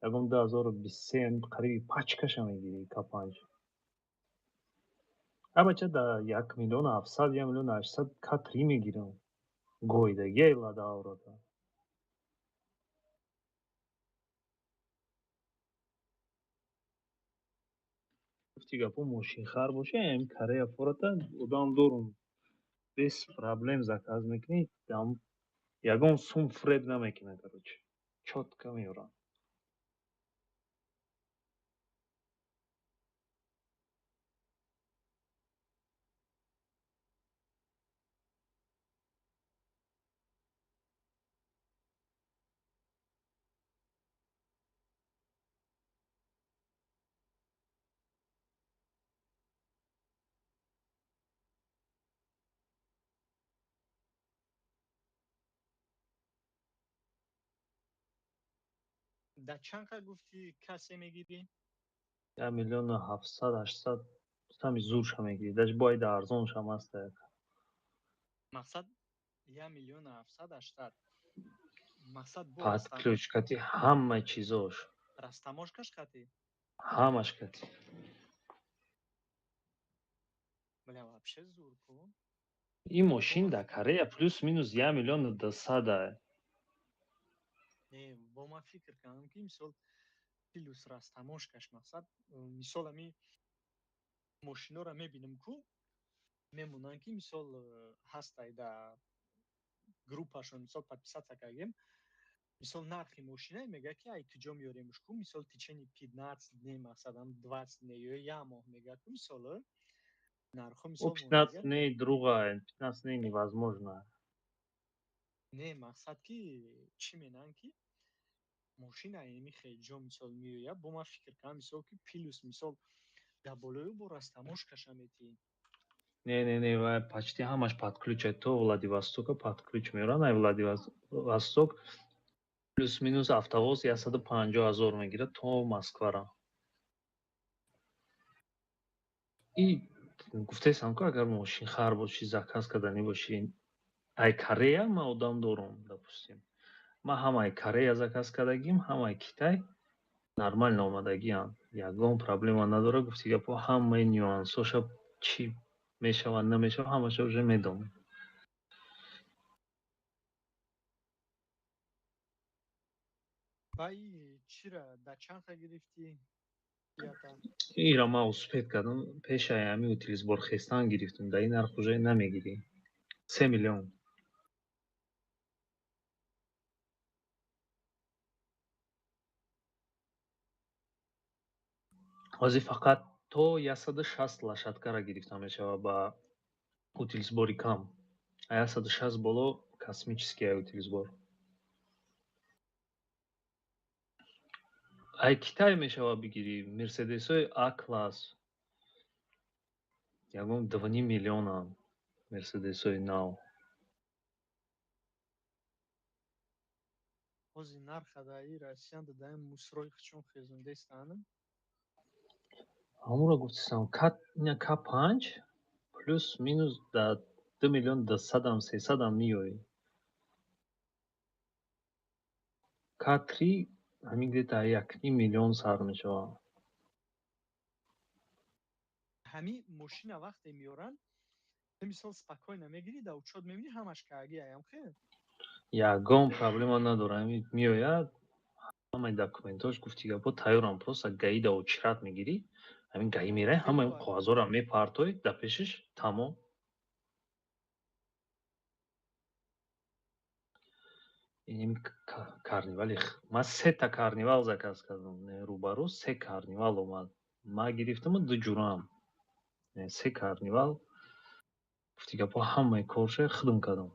ягон 2023 қариби пачкаша мегирӣ К5. Абача да 1,700,000 1,800,000 К3 мегирам. Гойдагӣ лада аврота. гуфти гапо мошинхар боша ям Корея форота одам дорум без проблем заказ мекунӣ, ягон сум фреб намекунад, короче чётко меёрам. Да чанқа гуфтӣ кассе мегирӣ? 1,700,000 800 сами зурша мегирӣ, даже бояд арзоншам аста. Мақсад 1,700,000 мақсад бо Подключкати ҳама чизош, растаможкаш қатӣ? ҳамаш кати. Бля, вообще зур ку. Ин мошин да Корея плюс-минус 1,200,000. Не, бо ман фикр кардам ки мисол плюс растаможкаш мақсад мисол ами мошинора мебинем ку мемонанд ки мисол ҳастай да группашон мисол подписаться кардем. Мисол нархи мошина мегӯяд ки ай куҷо меёремш ку мисол течени 15 дней мақсадам 20 дней ё 1 моҳ мегӯяд ку мисол нархҳо мисол 15 дней друга, 15 дней невозможно. Не, мақсад ки чӣ менанд ки мошина ами хеле ҷо мисол меояд, бо ман фикр кардам мисол ки плюс мисол дар болои бо растаможкаша метиҳӣ. Не, вай почти ҳамаш подключат. То Владивостока подключ меёранд, ай Владивосток плюс-минус автовоз 150,000 мегирад то Москвара. И гуфтаесам ку агар мошинхар бошӣ, заказ карданӣ бошӣ, ай Корея ман одам дорум, допустим. Ман ҳам ай Корея заказ кардагим, ҳам ай Китай нормально омадагиам. Ягон проблема надорад. Гуфти гапо ҳамаи нюансоша чӣ мешавад, намешавад, ҳамаша уже медонам. Баи чира да чанқа гирифтӣ? Кията? Ира ман успеҳ кардам. Пеша ами утилизбор хестан гирифтам. Дар ин нарх уже намегирӣ. 3 миллион. ҳозир фақат то 160 лошадкара гирифта мешавад ба утилизбори кам. 160 боло космический ай утилизбор. ай Китай мешавад бигирӣ мерседесҳои А-класс. Ягон 2,5 миллионам мерседесҳои нав. Ҳозир нарха да и Россиян да ин мусрои чун хезондестанд? Ҳамуро гуфтисам К5 плюс-минус да 2,200,000 300 миёӣ. К3 ҳамин где-то 1,5 миллион сар мешавад. Ҳамин мошина вақте меёранд, ты мисол спокойно мегирӣ, да учёт мебинӣ ҳамаш каагиаям хе? Ягон проблема надорад. Ҳамин меояд, ҳамаи документош гуфти гапо тайёрам. Просто гаи да очрат мегирӣ, ҳамин гаи мераи, ҳамаи қоғазҳоро мепартоӣ да пешиш, тамом. Ин карнивали ман 3 та карнивал заказ кардам. Рӯбарӯ 3 карнивал омад. Ман гирифтаму 2 ҷурам. 3 карнивал. Гуфти гапо ҳамаи корша худам кардам.